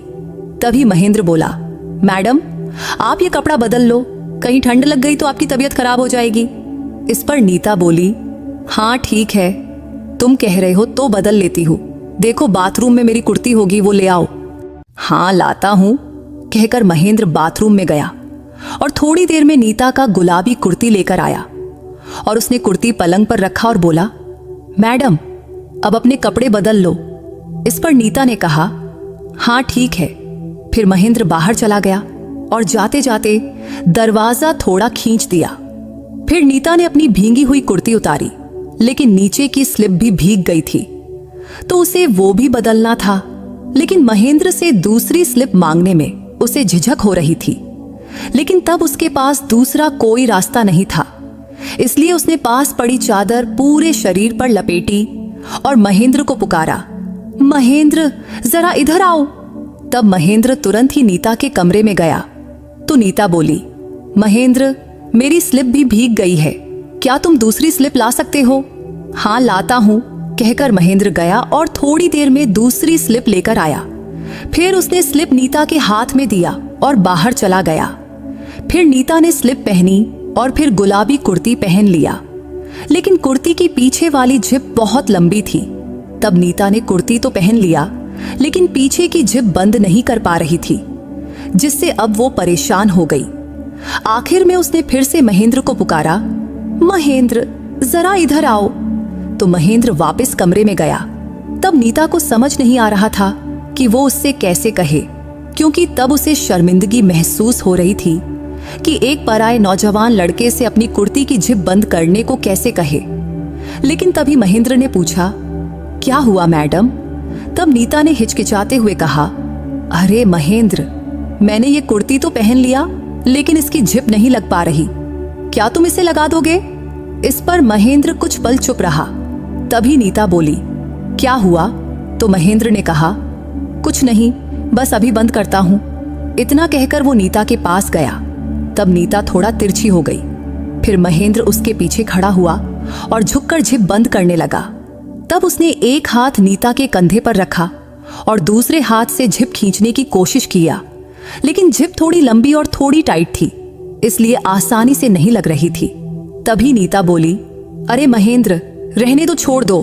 तभी महेंद्र बोला, मैडम आप ये कपड़ा बदल लो, कहीं ठंड लग गई तो आपकी तबीयत खराब हो जाएगी। इस पर नीता बोली, हाँ ठीक है, तुम कह रहे हो तो बदल लेती हूँ। देखो बाथरूम में मेरी कुर्ती होगी, वो ले आओ। हाँ लाता हूँ, कहकर महेंद्र बाथरूम में गया और थोड़ी देर में नीता का गुलाबी कुर्ती लेकर आया और उसने कुर्ती पलंग पर रखा और बोला, मैडम अब अपने कपड़े बदल लो। इस पर नीता ने कहा, हाँ ठीक है। फिर महेंद्र बाहर चला गया और जाते जाते दरवाजा थोड़ा खींच दिया। फिर नीता ने अपनी भींगी हुई कुर्ती उतारी, लेकिन नीचे की स्लिप भी भीग गई थी, तो उसे वो भी बदलना था। लेकिन महेंद्र से दूसरी स्लिप मांगने में उसे झिझक हो रही थी, लेकिन तब उसके पास दूसरा कोई रास्ता नहीं था। इसलिए उसने पास पड़ी चादर पूरे शरीर पर लपेटी और महेंद्र को पुकारा, महेंद्र जरा इधर आओ। तब महेंद्र तुरंत ही नीता के कमरे में गया तो नीता बोली, महेंद्र मेरी स्लिप भी भीग गई है, क्या तुम दूसरी स्लिप ला सकते हो? हाँ लाता हूँ, कहकर महेंद्र गया और थोड़ी देर में दूसरी स्लिप लेकर आया। फिर उसने स्लिप नीता के हाथ में दिया और बाहर चला गया। फिर नीता ने स्लिप पहनी और फिर गुलाबी कुर्ती पहन लिया, लेकिन कुर्ती की पीछे वाली जिप बहुत लंबी थी। तब नीता ने कुर्ती तो पहन लिया, लेकिन पीछे की जिप बंद नहीं कर पा रही थी, जिससे अब वो परेशान हो गई। आखिर में उसने फिर से महेंद्र को पुकारा, महेंद्र जरा इधर आओ। तो महेंद्र वापस कमरे में गया। तब नीता को समझ नहीं आ रहा था कि वो उससे कैसे कहे, क्योंकि तब उसे शर्मिंदगी महसूस हो रही थी कि एक पराये नौजवान लड़के से अपनी कुर्ती की जिप बंद करने को कैसे कहे। लेकिन तभी महेंद्र ने पूछा, क्या हुआ मैडम? तब नीता ने हिचकिचाते हुए कहा, अरे महेंद्र मैंने ये कुर्ती तो पहन लिया, लेकिन इसकी जिप नहीं लग पा रही, क्या तुम इसे लगा दोगे? इस पर महेंद्र कुछ पल चुप रहा। तभी नीता बोली, क्या हुआ? तो महेंद्र ने कहा, कुछ नहीं, बस अभी बंद करता हूं। इतना कहकर वो नीता के पास गया। तब नीता थोड़ा तिरछी हो गई। फिर महेंद्र उसके पीछे खड़ा हुआ और झुककर जिप बंद करने लगा। तब उसने एक हाथ नीता के कंधे पर रखा और दूसरे हाथ से जिप खींचने की कोशिश किया, लेकिन जिप थोड़ी लंबी और थोड़ी टाइट थी, इसलिए आसानी से नहीं लग रही थी। तभी नीता बोली, अरे महेंद्र रहने दो, छोड़ दो।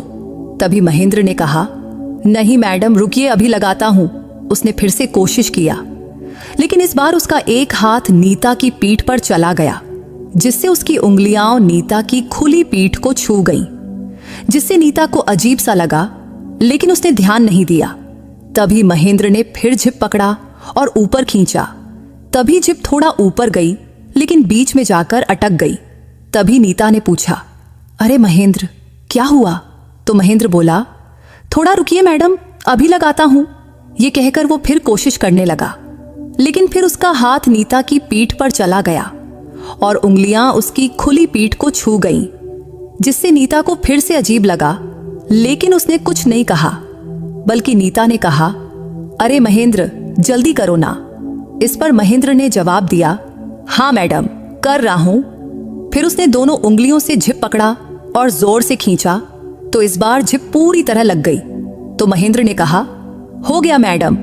तभी महेंद्र ने कहा, नहीं मैडम रुकिए, अभी लगाता हूं। उसने फिर से कोशिश किया, लेकिन इस बार उसका एक हाथ नीता की पीठ पर चला गया, जिससे उसकी उंगलियां नीता की खुली पीठ को छू गईं, जिससे नीता को अजीब सा लगा, लेकिन उसने ध्यान नहीं दिया। तभी महेंद्र ने फिर जिप पकड़ा और ऊपर खींचा। तभी जिप थोड़ा ऊपर गई, लेकिन बीच में जाकर अटक गई। तभी नीता ने पूछा, अरे महेंद्र क्या हुआ? तो महेंद्र बोला, थोड़ा रुकिए मैडम, अभी लगाता हूं। ये कहकर वो फिर कोशिश करने लगा, लेकिन फिर उसका हाथ नीता की पीठ पर चला गया और उंगलियां उसकी खुली पीठ को छू गईं, जिससे नीता को फिर से अजीब लगा, लेकिन उसने कुछ नहीं कहा, बल्कि नीता ने कहा, अरे महेंद्र जल्दी करो ना। इस पर महेंद्र ने जवाब दिया, हाँ मैडम कर रहा हूं। फिर उसने दोनों उंगलियों से जिप पकड़ा और जोर से खींचा, तो इस बार जिप पूरी तरह लग गई। तो महेंद्र ने कहा, हो गया मैडम।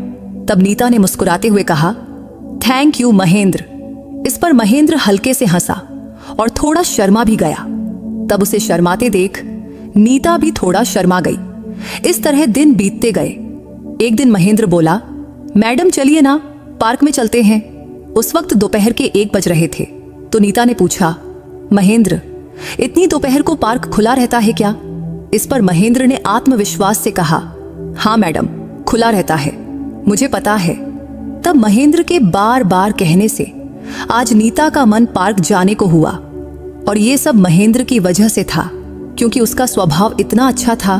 तब नीता ने मुस्कुराते हुए कहा, थैंक यू महेंद्र। इस पर महेंद्र हल्के से हंसा और थोड़ा शर्मा भी गया। तब उसे शर्माते देख नीता भी थोड़ा शर्मा गई। इस तरह दिन बीतते गए। एक दिन महेंद्र बोला, मैडम चलिए ना, पार्क में चलते हैं। उस वक्त दोपहर के 1 बज रहे थे। तो नीता ने पूछा, महेंद्र, इतनी दोपहर को पार्क खुला रहता है क्या? इस पर महेंद्र ने आत्मविश्वास से कहा, हाँ मैडम, खुला रहता है, मुझे पता है। तब महेंद्र के बार बार कहने से आज नीता का मन पार्क जाने को हुआ। और ये सब महेंद्र की वजह से था, क्योंकि उसका स्वभाव इतना अच्छा था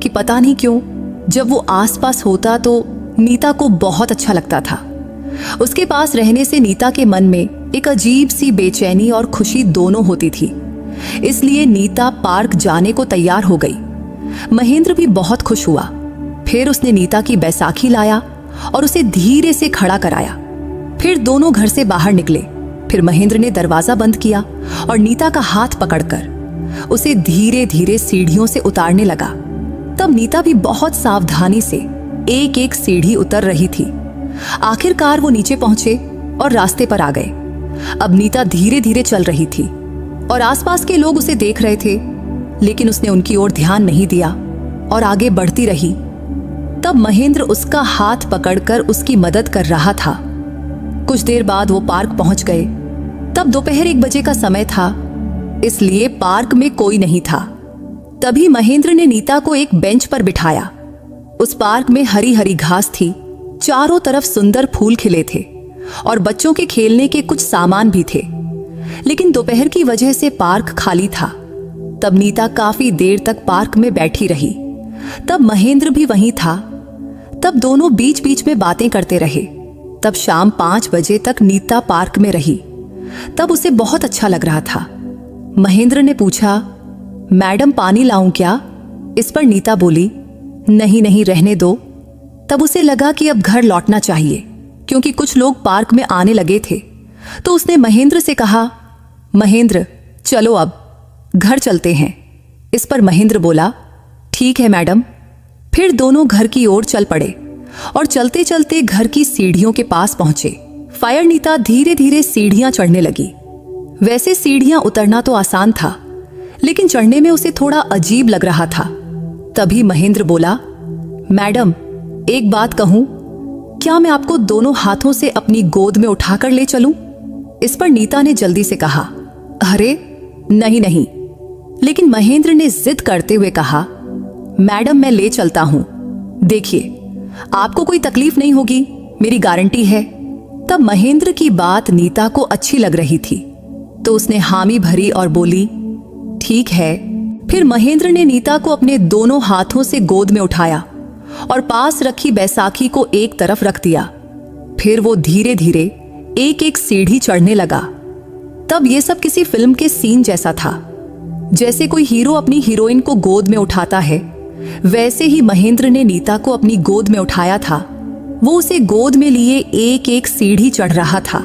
कि पता नहीं क्यों जब वो आसपास होता तो नीता को बहुत अच्छा लगता था। उसके पास रहने से नीता के मन में एक अजीब सी बेचैनी और खुशी दोनों होती थी। इसलिए नीता पार्क जाने को तैयार हो गई। महेंद्र भी बहुत खुश हुआ। फिर उसने नीता की बैसाखी लाया और उसे धीरे से खड़ा कराया। फिर दोनों घर से बाहर निकले। फिर महेंद्र ने दरवाजा बंद किया और नीता का हाथ पकड़कर उसे धीरे धीरे सीढ़ियों से उतारने लगा। तब नीता भी बहुत सावधानी से एक एक सीढ़ी उतर रही थी। आखिरकार वो नीचे पहुंचे और रास्ते पर आ गए। अब नीता धीरे धीरे चल रही थी और आसपास के लोग उसे देख रहे थे, लेकिन उसने उनकी ओर ध्यान नहीं दिया और आगे बढ़ती रही। तब महेंद्र उसका हाथ पकड़कर उसकी मदद कर रहा था। कुछ देर बाद वो पार्क पहुंच गए। तब दोपहर 1 बजे का समय था, इसलिए पार्क में कोई नहीं था। तभी महेंद्र ने नीता को एक बेंच पर बिठाया। उस पार्क में हरी हरी घास थी, चारों तरफ सुंदर फूल खिले थे और बच्चों के खेलने के कुछ सामान भी थे। लेकिन दोपहर की वजह से पार्क खाली था। तब नीता काफी देर तक पार्क में बैठी रही। तब महेंद्र भी वहीं था। तब दोनों बीच बीच में बातें करते रहे। तब शाम 5 बजे तक नीता पार्क में रही। तब उसे बहुत अच्छा लग रहा था। महेंद्र ने पूछा, मैडम पानी लाऊं क्या? इस पर नीता बोली, नहीं नहीं, रहने दो। तब उसे लगा कि अब घर लौटना चाहिए, क्योंकि कुछ लोग पार्क में आने लगे थे। तो उसने महेंद्र से कहा, महेंद्र चलो अब घर चलते हैं। इस पर महेंद्र बोला, ठीक है मैडम। फिर दोनों घर की ओर चल पड़े और चलते चलते घर की सीढ़ियों के पास पहुंचे। फायर नीता धीरे धीरे सीढ़ियां चढ़ने लगी। वैसे सीढ़ियां उतरना तो आसान था, लेकिन चढ़ने में उसे थोड़ा अजीब लग रहा था। तभी महेंद्र बोला, मैडम एक बात कहूं, क्या मैं आपको दोनों हाथों से अपनी गोद में उठाकर ले चलूं? इस पर नीता ने जल्दी से कहा, अरे नहीं नहीं। लेकिन महेंद्र ने जिद करते हुए कहा, मैडम मैं ले चलता हूं, देखिए आपको कोई तकलीफ नहीं होगी, मेरी गारंटी है। तब महेंद्र की बात नीता को अच्छी लग रही थी, तो उसने हामी भरी और बोली, ठीक है। फिर महेंद्र ने नीता को अपने दोनों हाथों से गोद में उठाया और पास रखी बैसाखी को एक तरफ रख दिया। फिर वो धीरे धीरे एक एक सीढ़ी चढ़ने लगा। तब ये सब किसी फिल्म के सीन जैसा था। जैसे कोई हीरो अपनी हीरोइन को गोद में उठाता है, वैसे ही महेंद्र ने नीता को अपनी गोद में उठाया था। वो उसे गोद में लिए एक एक सीढ़ी चढ़ रहा था।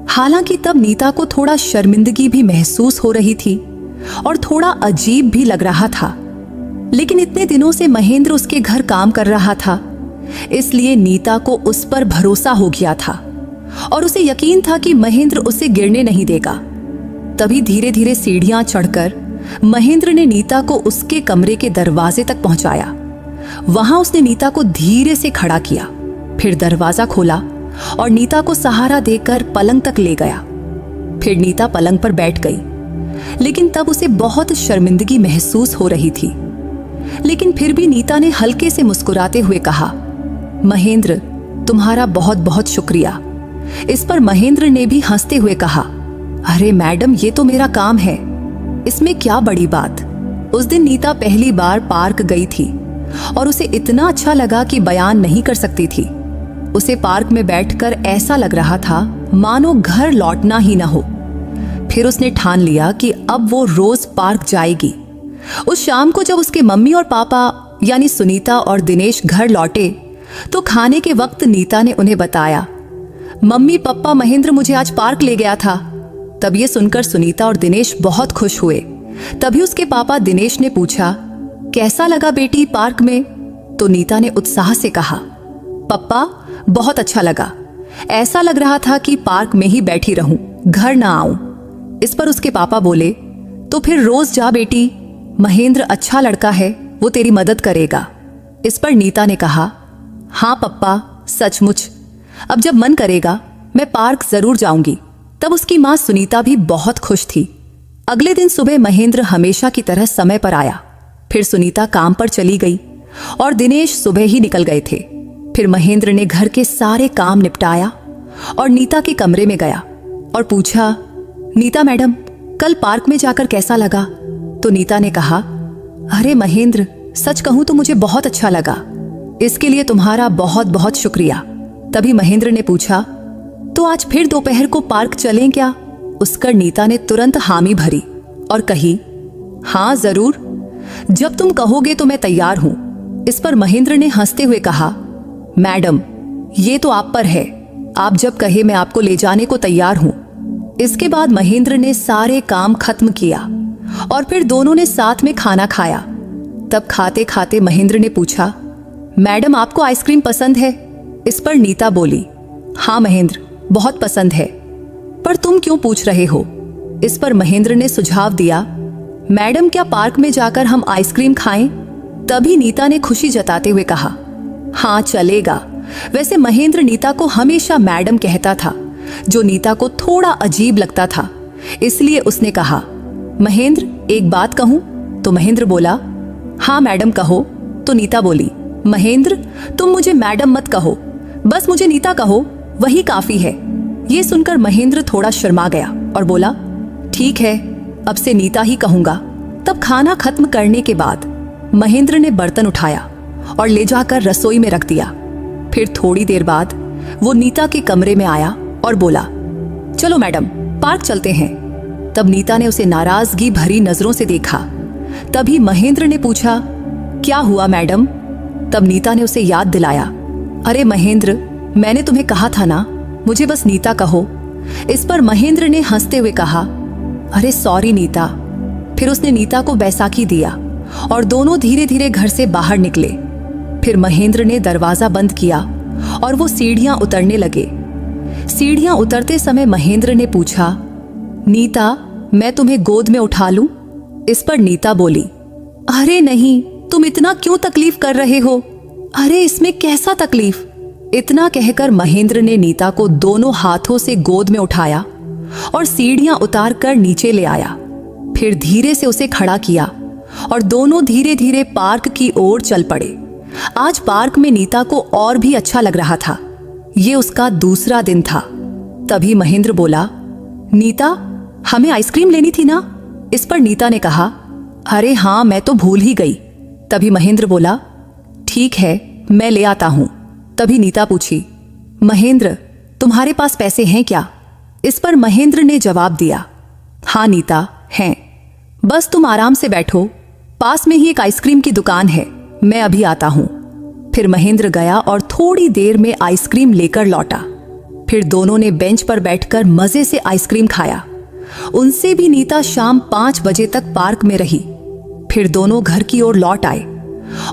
हालांकि तब नीता को थोड़ा शर्मिंदगी भी महसूस हो रही थी और थोड़ा अजीब भी लग रहा था। लेकिन इतने दिनों से महेंद्र उसके घर काम कर रहा था, इसलिए नीता को उस पर भरोसा हो गया था और उसे यकीन था कि महेंद्र उसे गिरने नहीं देगा। तभी धीरे धीरे सीढ़ियां चढ़कर महेंद्र ने नीता को उसके कमरे के दरवाजे तक पहुंचाया। वहां उसने नीता को धीरे से खड़ा किया, फिर दरवाजा खोला और नीता को सहारा देकर पलंग तक ले गया। फिर नीता पलंग पर बैठ गई, लेकिन तब उसे बहुत शर्मिंदगी महसूस हो रही थी। लेकिन फिर भी नीता ने हल्के से मुस्कुराते हुए कहा, महेंद्र तुम्हारा बहुत बहुत शुक्रिया। इस पर महेंद्र ने भी हंसते हुए कहा, अरे मैडम ये तो मेरा काम है, इसमें क्या बड़ी बात। उस दिन नीता पहली बार पार्क गई थी और उसे इतना अच्छा लगा कि बयान नहीं कर सकती थी। उसे पार्क में बैठकर ऐसा लग रहा था मानो घर लौटना ही ना हो। फिर उसने ठान लिया कि अब वो रोज पार्क जाएगी। उस शाम को जब उसके मम्मी और पापा यानी सुनीता और दिनेश घर लौटे तो खाने के वक्त नीता ने उन्हें बताया, मम्मी पापा महेंद्र मुझे आज पार्क ले गया था। तब ये सुनकर सुनीता और दिनेश बहुत खुश हुए। तभी उसके पापा दिनेश ने पूछा, कैसा लगा बेटी पार्क में? तो नीता ने उत्साह से कहा, पप्पा बहुत अच्छा लगा, ऐसा लग रहा था कि पार्क में ही बैठी रहूं, घर ना आऊं। इस पर उसके पापा बोले, तो फिर रोज जा बेटी, महेंद्र अच्छा लड़का है, वो तेरी मदद करेगा। इस पर नीता ने कहा, हाँ पप्पा सचमुच, अब जब मन करेगा मैं पार्क जरूर जाऊंगी। तब उसकी मां सुनीता भी बहुत खुश थी। अगले दिन सुबह महेंद्र हमेशा की तरह समय पर आया। फिर सुनीता काम पर चली गई और दिनेश सुबह ही निकल गए थे। फिर महेंद्र ने घर के सारे काम निपटाया और नीता के कमरे में गया और पूछा, नीता मैडम, कल पार्क में जाकर कैसा लगा? तो नीता ने कहा, अरे महेंद्र, सच कहूं तो मुझे बहुत अच्छा लगा। इसके लिए तुम्हारा बहुत बहुत शुक्रिया। तभी महेंद्र ने पूछा, तो आज फिर दोपहर को पार्क चलें क्या? उस पर नीता ने तुरंत हामी भरी और कही, हाँ जरूर, जब तुम कहोगे तो मैं तैयार हूं। इस पर महेंद्र ने हंसते हुए कहा, मैडम, ये तो आप पर है, आप जब कहे मैं आपको ले जाने को तैयार हूं। इसके बाद महेंद्र ने सारे काम खत्म किया और फिर दोनों ने साथ में खाना खाया। तब खाते खाते महेंद्र ने पूछा, मैडम आपको आइसक्रीम पसंद है? इस पर नीता बोली, हाँ महेंद्र, बहुत पसंद है। पर तुम क्यों पूछ रहे हो? इस पर महेंद्र ने सुझाव दिया, मैडम क्या पार्क में जाकर हम आइसक्रीम खाएं? तभी नीता ने खुशी जताते हुए कहा, हाँ चलेगा। वैसे महेंद्र नीता को हमेशा मैडम कहता था, जो नीता को थोड़ा अजीब लगता था। इसलिए उसने कहा, महेंद्र एक बात कहूं? तो महेंद्र बोला, हाँ मैडम कहो। तो नीता बोली, महेंद्र तुम मुझे मैडम मत कहो, बस मुझे नीता कहो, वही काफी है। ये सुनकर महेंद्र थोड़ा शर्मा गया और बोला, ठीक है, अब से नीता ही कहूंगा। तब खाना खत्म करने के बाद महेंद्र ने बर्तन उठाया और ले जाकर रसोई में रख दिया। फिर थोड़ी देर बाद वो नीता के कमरे में आया और बोला, चलो मैडम पार्क चलते हैं। तब नीता ने उसे नाराजगी भरी नजरों से देखा। तभी महेंद्र ने पूछा, क्या हुआ मैडम? तब नीता ने उसे याद दिलाया, अरे महेंद्र, मैंने तुम्हें कहा था ना, मुझे बस नीता कहो। इस पर महेंद्र ने हंसते हुए कहा, अरे सॉरी नीता। फिर उसने नीता को बैसाखी दिया और दोनों धीरे धीरे घर से बाहर निकले। फिर महेंद्र ने दरवाजा बंद किया और वो सीढ़ियां उतरने लगे। सीढ़ियां उतरते समय महेंद्र ने पूछा, नीता मैं तुम्हें गोद में उठा लूं? इस पर नीता बोली, अरे नहीं, तुम इतना क्यों तकलीफ कर रहे हो? अरे इसमें कैसा तकलीफ? इतना कहकर महेंद्र ने नीता को दोनों हाथों से गोद में उठाया और सीढ़ियां उतार कर नीचे ले आया। फिर धीरे से उसे खड़ा किया और दोनों धीरे धीरे पार्क की ओर चल पड़े। आज पार्क में नीता को और भी अच्छा लग रहा था। ये उसका दूसरा दिन था। तभी महेंद्र बोला, नीता हमें आइसक्रीम लेनी थी ना? इस पर नीता ने कहा, अरे हाँ, मैं तो भूल ही गई। तभी महेंद्र बोला, ठीक है, मैं ले आता हूं। तभी नीता पूछी, महेंद्र तुम्हारे पास पैसे हैं क्या? इस पर महेंद्र ने जवाब दिया, हाँ नीता हैं, बस तुम आराम से बैठो, पास में ही एक आइसक्रीम की दुकान है, मैं अभी आता हूं। फिर महेंद्र गया और थोड़ी देर में आइसक्रीम लेकर लौटा। फिर दोनों ने बेंच पर बैठकर मजे से आइसक्रीम खाया। उनसे भी नीता शाम 5 बजे तक पार्क में रही। फिर दोनों घर की ओर लौट आए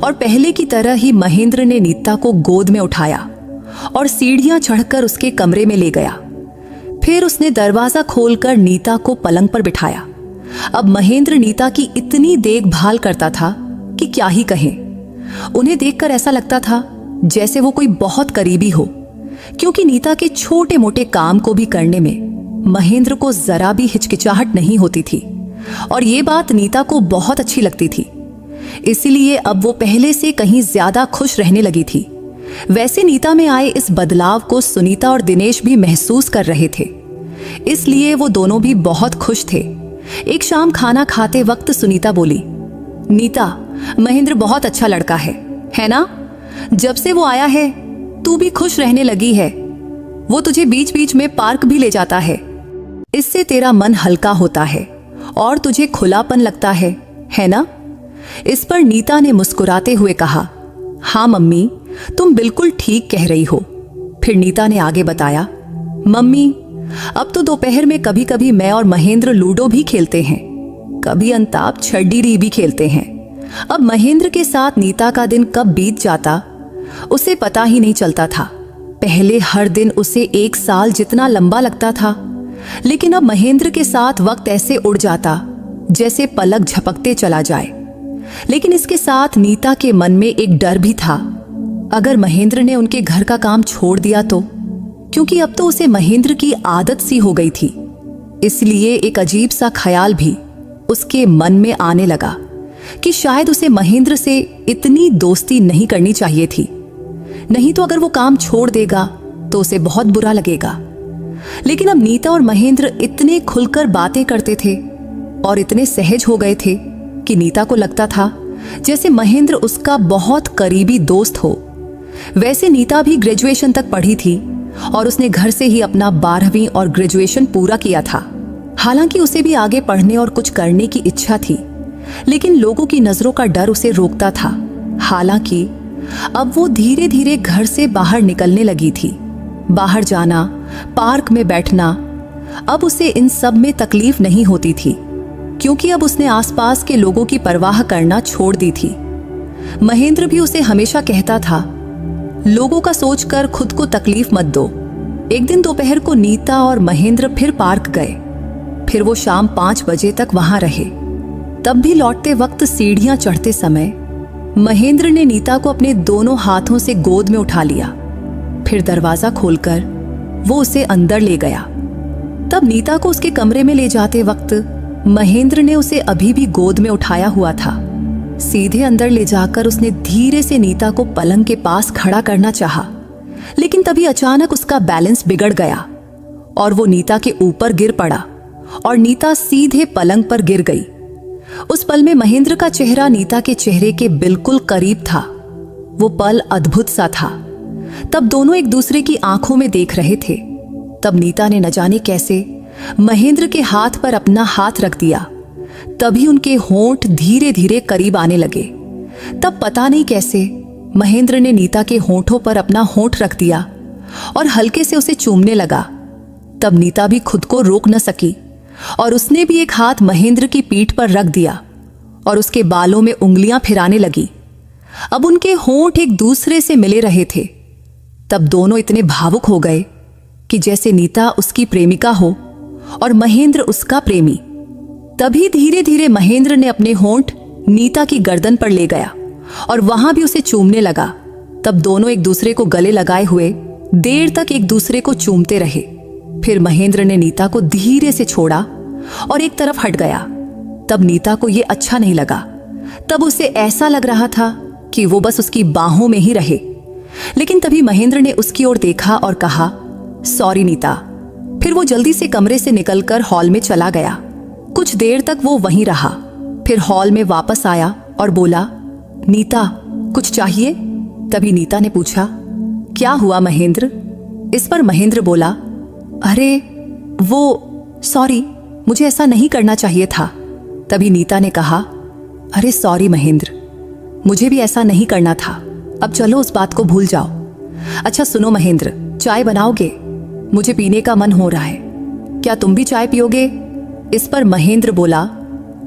और पहले की तरह ही महेंद्र ने नीता को गोद में उठाया और सीढ़ियां चढ़कर उसके कमरे में ले गया। फिर उसने दरवाजा खोलकर नीता को पलंग पर बिठाया। अब महेंद्र नीता की इतनी देखभाल करता था कि क्या ही कहें। उन्हें देखकर ऐसा लगता था जैसे वो कोई बहुत करीबी हो, क्योंकि नीता के छोटे मोटे काम को भी करने में महेंद्र को जरा भी हिचकिचाहट नहीं होती थी और ये बात नीता को बहुत अच्छी लगती थी। इसलिए अब वो पहले से कहीं ज्यादा खुश रहने लगी थी। वैसे नीता में आए इस बदलाव को सुनीता और दिनेश भी महसूस कर रहे थे, इसलिए वो दोनों भी बहुत खुश थे। एक शाम खाना खाते वक्त सुनीता बोली, नीता महेंद्र बहुत अच्छा लड़का है ना? जब से वो आया है तू भी खुश रहने लगी है। वो तुझे बीच बीच में पार्क भी ले जाता है, इससे तेरा मन हल्का होता है और तुझे खुलापन लगता है ना? इस पर नीता ने मुस्कुराते हुए कहा, हाँ मम्मी, तुम बिल्कुल ठीक कह रही हो। फिर नीता ने आगे बताया, मम्मी अब तो दोपहर में कभी कभी मैं और महेंद्र लूडो भी खेलते हैं, कभी अंताप छड्डी भी खेलते हैं। अब महेंद्र के साथ नीता का दिन कब बीत जाता उसे पता ही नहीं चलता था। पहले हर दिन उसे 1 साल जितना लंबा लगता था, लेकिन अब महेंद्र के साथ वक्त ऐसे उड़ जाता जैसे पलक झपकते चला जाए। लेकिन इसके साथ नीता के मन में एक डर भी था, अगर महेंद्र ने उनके घर का काम छोड़ दिया तो क्योंकि अब तो उसे महेंद्र की आदत सी हो गई थी। इसलिए एक अजीब सा ख्याल भी उसके मन में आने लगा कि शायद उसे महेंद्र से इतनी दोस्ती नहीं करनी चाहिए थी। नहीं तो अगर वो काम छोड़ देगा तो उसे बहुत बुरा लगेगा। लेकिन अब नीता और महेंद्र इतने खुलकर बातें करते थे और इतने सहज हो गए थे कि नीता को लगता था जैसे महेंद्र उसका बहुत करीबी दोस्त हो। वैसे नीता भी ग्रेजुएशन तक पढ़ी थी और उसने घर से ही अपना 12वीं और ग्रेजुएशन पूरा किया था। हालांकि उसे भी आगे पढ़ने और कुछ करने की इच्छा थी, लेकिन लोगों की नजरों का डर उसे रोकता था। हालांकि अब वो धीरे धीरे घर से बाहर निकलने लगी थी। बाहर जाना, पार्क में बैठना, अब उसे इन सब में तकलीफ नहीं होती थी, क्योंकि अब उसने आसपास के लोगों की परवाह करना छोड़ दी थी। महेंद्र भी उसे हमेशा कहता था, लोगों का सोचकर खुद को तकलीफ मत दो। एक दिन दोपहर को नीता और महेंद्र फिर पार्क गए। फिर वो शाम 5 बजे तक वहां रहे। तब भी लौटते वक्त सीढ़ियां चढ़ते समय महेंद्र ने नीता को अपने दोनों हाथों से गोद में उठा लिया। फिर दरवाजा खोलकर वो उसे अंदर ले गया। तब नीता को उसके कमरे में ले जाते वक्त महेंद्र ने उसे अभी भी गोद में उठाया हुआ था। सीधे अंदर ले जाकर उसने धीरे से नीता को पलंग के पास खड़ा करना चाहा, लेकिन तभी अचानक उसका बैलेंस बिगड़ गया और वो नीता के ऊपर गिर पड़ा और नीता सीधे पलंग पर गिर गई। उस पल में महेंद्र का चेहरा नीता के चेहरे के बिल्कुल करीब था। वो पल अद्भुत सा था। तब दोनों एक दूसरे की आंखों में देख रहे थे। तब नीता ने न जाने कैसे महेंद्र के हाथ पर अपना हाथ रख दिया। तभी उनके होंठ धीरे धीरे करीब आने लगे। तब पता नहीं कैसे महेंद्र ने नीता के होंठों पर अपना होंठ रख दिया और हल्के से उसे चूमने लगा। तब नीता भी खुद को रोक न सकी और उसने भी एक हाथ महेंद्र की पीठ पर रख दिया और उसके बालों में उंगलियां फिराने लगी। अब उनके होंठ एक दूसरे से मिले रहे थे। तब दोनों इतने भावुक हो गए कि जैसे नीता उसकी प्रेमिका हो और महेंद्र उसका प्रेमी। तभी धीरे धीरे महेंद्र ने अपने होंठ नीता की गर्दन पर ले गया और वहां भी उसे चूमने लगा। तब दोनों एक दूसरे को गले लगाए हुए देर तक एक दूसरे को चूमते रहे। फिर महेंद्र ने नीता को धीरे से छोड़ा और एक तरफ हट गया। तब नीता को यह अच्छा नहीं लगा। तब उसे ऐसा लग रहा था कि वो बस उसकी बाहों में ही रहे। लेकिन तभी महेंद्र ने उसकी ओर देखा और कहा, सॉरी नीता। फिर वो जल्दी से कमरे से निकलकर हॉल में चला गया। कुछ देर तक वो वहीं रहा। फिर हॉल में वापस आया और बोला, नीता कुछ चाहिए? तभी नीता ने पूछा, क्या हुआ महेंद्र? इस पर महेंद्र बोला, अरे वो सॉरी, मुझे ऐसा नहीं करना चाहिए था। तभी नीता ने कहा, अरे सॉरी महेंद्र, मुझे भी ऐसा नहीं करना था। अब चलो उस बात को भूल जाओ। अच्छा सुनो महेंद्र, चाय बनाओगे? मुझे पीने का मन हो रहा है। क्या तुम भी चाय पियोगे? इस पर महेंद्र बोला,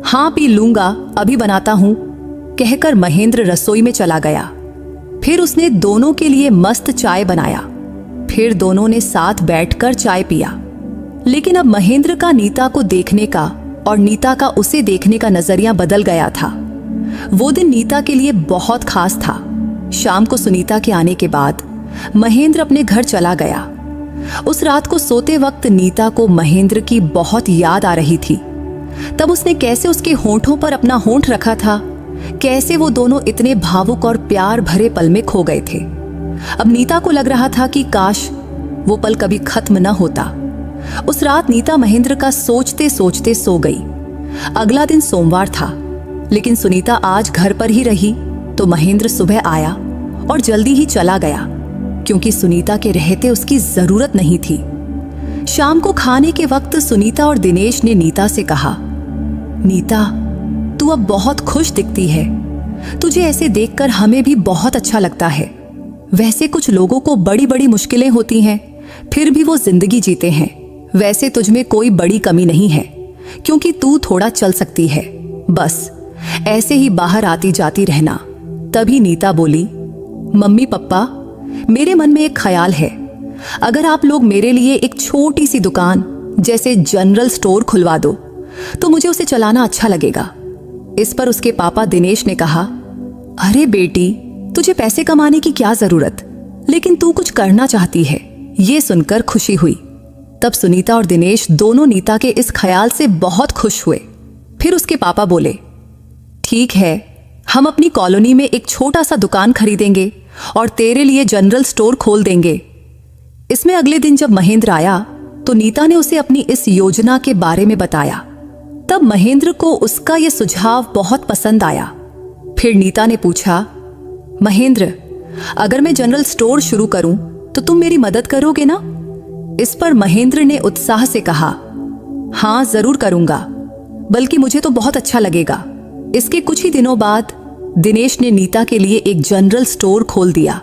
हाँ पी लूंगा, अभी बनाता हूं। कहकर महेंद्र रसोई में चला गया। फिर उसने दोनों के लिए मस्त चाय बनाया। फिर दोनों ने साथ बैठकर चाय पिया। लेकिन अब महेंद्र का नीता को देखने का और नीता का उसे देखने का नजरिया बदल गया था। वो दिन नीता के लिए बहुत खास था। शाम को सुनीता के आने के बाद महेंद्र अपने घर चला गया। उस रात को सोते वक्त नीता को महेंद्र की बहुत याद आ रही थी। तब उसने कैसे उसके होंठों पर अपना होंठ रखा था, कैसे वो दोनों इतने भावुक और प्यार भरे पल में खो गए थे। अब नीता को लग रहा था कि काश वो पल कभी खत्म न होता। उस रात नीता महेंद्र का सोचते सोचते सो गई। अगला दिन सोमवार था, लेकिन सुनीता आज घर पर ही रही तो महेंद्र सुबह आया और जल्दी ही चला गया, क्योंकि सुनीता के रहते उसकी जरूरत नहीं थी। शाम को खाने के वक्त सुनीता और दिनेश ने नीता से कहा, नीता तू अब बहुत खुश दिखती है। तुझे ऐसे देखकर हमें भी बहुत अच्छा लगता है। वैसे कुछ लोगों को बड़ी बड़ी मुश्किलें होती हैं, फिर भी वो जिंदगी जीते हैं। वैसे तुझमें कोई बड़ी कमी नहीं है, क्योंकि तू थोड़ा चल सकती है। बस ऐसे ही बाहर आती जाती रहना। तभी नीता बोली, मम्मी पप्पा, मेरे मन में एक ख्याल है। अगर आप लोग मेरे लिए एक छोटी सी दुकान जैसे जनरल स्टोर खुलवा दो तो मुझे उसे चलाना अच्छा लगेगा। इस पर उसके पापा दिनेश ने कहा, अरे बेटी, तुझे पैसे कमाने की क्या जरूरत, लेकिन तू कुछ करना चाहती है, ये सुनकर खुशी हुई। तब सुनीता और दिनेश दोनों नीता के इस ख्याल से बहुत खुश हुए। फिर उसके पापा बोले, ठीक है, हम अपनी कॉलोनी में एक छोटा सा दुकान खरीदेंगे और तेरे लिए जनरल स्टोर खोल देंगे। इसमें अगले दिन जब महेंद्र आया तो नीता ने उसे अपनी इस योजना के बारे में बताया। तब महेंद्र को उसका यह सुझाव बहुत पसंद आया। फिर नीता ने पूछा, महेंद्र, अगर मैं जनरल स्टोर शुरू करूं तो तुम मेरी मदद करोगे ना? इस पर महेंद्र ने उत्साह से कहा, हाँ जरूर करूंगा, बल्कि मुझे तो बहुत अच्छा लगेगा। इसके कुछ ही दिनों बाद दिनेश ने नीता के लिए एक जनरल स्टोर खोल दिया।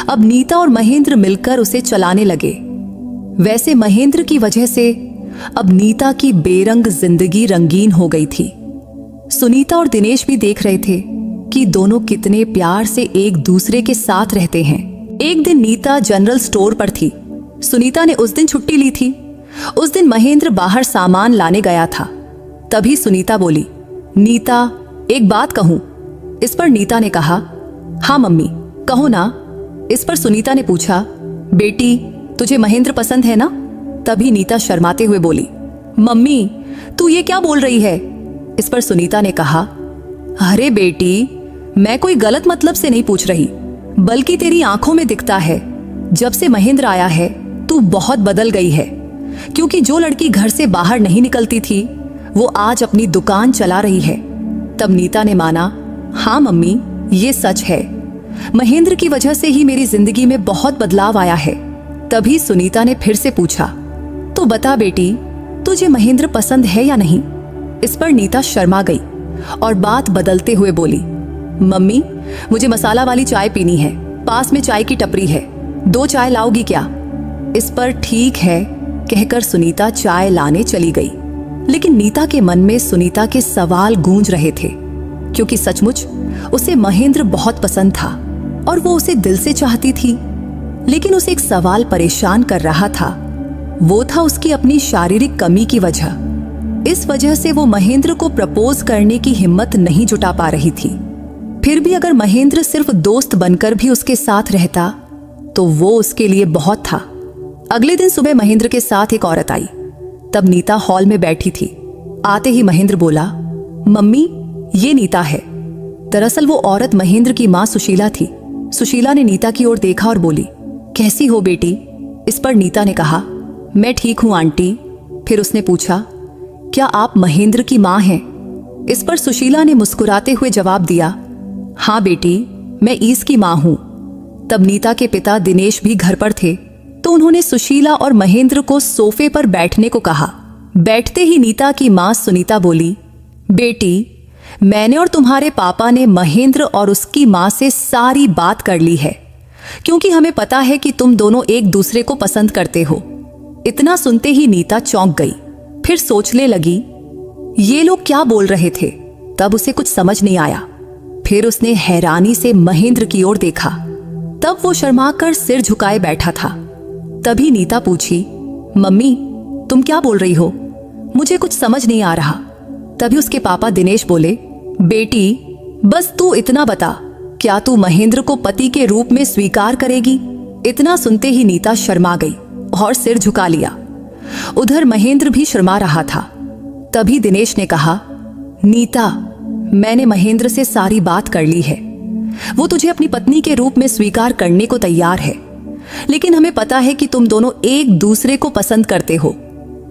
अब नीता और महेंद्र मिलकर उसे चलाने लगे। वैसे महेंद्र की वजह से अब नीता की बेरंग जिंदगी रंगीन हो गई थी। सुनीता और दिनेश भी देख रहे थे कि दोनों कितने प्यार से एक दूसरे के साथ रहते हैं। एक दिन नीता जनरल स्टोर पर थी। सुनीता ने उस दिन छुट्टी ली थी। उस दिन महेंद्र बाहर सामान लाने गया था। तभी सुनीता बोली, नीता, एक बात कहूं? इस पर नीता ने कहा, हाँ मम्मी, कहो ना। इस पर सुनीता ने पूछा, बेटी, तुझे महेंद्र पसंद है ना? तभी नीता शर्माते हुए बोली, मम्मी, तू ये क्या बोल रही है? इस पर सुनीता ने कहा, अरे बेटी, मैं कोई गलत मतलब से नहीं पूछ रही, बल्कि तेरी आंखों में दिखता है। जब से महेंद्र आया है तू बहुत बदल गई है, क्योंकि जो लड़की घर से बाहर नहीं निकलती थी वो आज अपनी दुकान चला रही है। तब नीता ने माना, हाँ मम्मी, ये सच है। महेंद्र की वजह से ही मेरी जिंदगी में बहुत बदलाव आया है। तभी सुनीता ने फिर से पूछा, तो बता बेटी, तुझे महेंद्र पसंद है या नहीं? इस पर नीता शर्मा गई और बात बदलते हुए बोली, मम्मी, मुझे मसाला वाली चाय पीनी है, पास में चाय की टपरी है, 2 चाय लाओगी क्या? इस पर ठीक है कहकर सुनीता चाय लाने चली गई। लेकिन नीता के मन में सुनीता के सवाल गूंज रहे थे, क्योंकि सचमुच उसे महेंद्र बहुत पसंद था और वो उसे दिल से चाहती थी। लेकिन उसे एक सवाल परेशान कर रहा था। वो था उसकी अपनी शारीरिक कमी की वजह। इस वजह से वो महेंद्र को प्रपोज करने की हिम्मत नहीं जुटा पा रही थी। फिर भी अगर महेंद्र सिर्फ दोस्त बनकर भी उसके साथ रहता तो वो उसके लिए बहुत था। अगले दिन सुबह महेंद्र के साथ एक औरत आई। तब नीता हॉल में बैठी थी। आते ही महेंद्र बोला, मम्मी, ये नीता है। दरअसल वो औरत महेंद्र की माँ सुशीला थी। सुशीला ने नीता की ओर देखा और बोली, कैसी हो बेटी? इस पर नीता ने कहा, मैं ठीक हूं आंटी। फिर उसने पूछा, क्या आप महेंद्र की माँ हैं? इस पर सुशीला ने मुस्कुराते हुए जवाब दिया, हाँ बेटी, मैं ईस की माँ हूं। तब नीता के पिता दिनेश भी घर पर थे, तो उन्होंने सुशीला और महेंद्र को सोफे पर बैठने को कहा। बैठते ही नीता की माँ सुनीता बोली, बेटी, मैंने और तुम्हारे पापा ने महेंद्र और उसकी माँ से सारी बात कर ली है, क्योंकि हमें पता है कि तुम दोनों एक दूसरे को पसंद करते हो। इतना सुनते ही नीता चौंक गई। फिर सोचने लगी, ये लोग क्या बोल रहे थे? तब उसे कुछ समझ नहीं आया। फिर उसने हैरानी से महेंद्र की ओर देखा। तब वो शर्माकर सिर झुकाए बैठा था। तभी नीता पूछी, मम्मी, तुम क्या बोल रही हो? मुझे कुछ समझ नहीं आ रहा। तभी उसके पापा दिनेश बोले, बेटी, बस तू इतना बता, क्या तू महेंद्र को पति के रूप में स्वीकार करेगी? इतना सुनते ही नीता शर्मा गई और सिर झुका लिया। उधर महेंद्र भी शर्मा रहा था। तभी दिनेश ने कहा, नीता, मैंने महेंद्र से सारी बात कर ली है। वो तुझे अपनी पत्नी के रूप में स्वीकार करने को तैयार है, लेकिन हमें पता है कि तुम दोनों एक दूसरे को पसंद करते हो।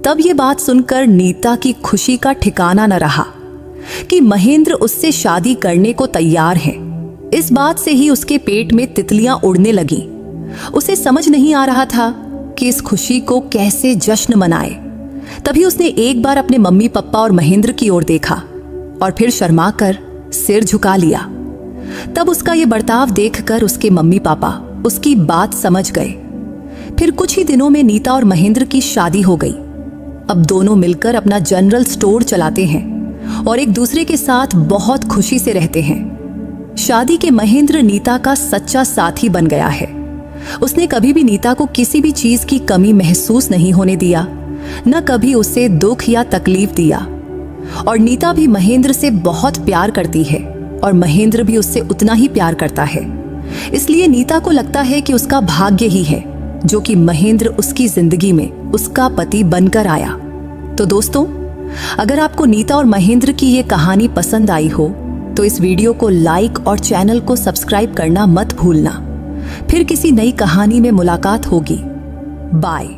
तब ये बात सुनकर नीता की खुशी का ठिकाना न रहा कि महेंद्र उससे शादी करने को तैयार है। इस बात से ही उसके पेट में तितलियां उड़ने लगीं। उसे समझ नहीं आ रहा था कि इस खुशी को कैसे जश्न मनाए। तभी उसने एक बार अपने मम्मी पापा और महेंद्र की ओर देखा और फिर शर्मा कर सिर झुका लिया। तब उसका ये बर्ताव देखकर उसके मम्मी पापा उसकी बात समझ गए। फिर कुछ ही दिनों में नीता और महेंद्र की शादी हो गई। अब दोनों मिलकर अपना जनरल स्टोर चलाते हैं और एक दूसरे के साथ बहुत खुशी से रहते हैं। शादी के महेंद्र नीता का सच्चा साथी बन गया है। उसने कभी भी नीता को किसी भी चीज की कमी महसूस नहीं होने दिया, न कभी उसे दुख या तकलीफ दिया। और नीता भी महेंद्र से बहुत प्यार करती है और महेंद्र भी उससे उतना ही प्यार करता है। इसलिए नीता को लगता है कि उसका भाग्य ही है जो कि महेंद्र उसकी जिंदगी में उसका पति बनकर आया। तो दोस्तों, अगर आपको नीता और महेंद्र की ये कहानी पसंद आई हो तो इस वीडियो को लाइक और चैनल को सब्सक्राइब करना मत भूलना। फिर किसी नई कहानी में मुलाकात होगी। बाय।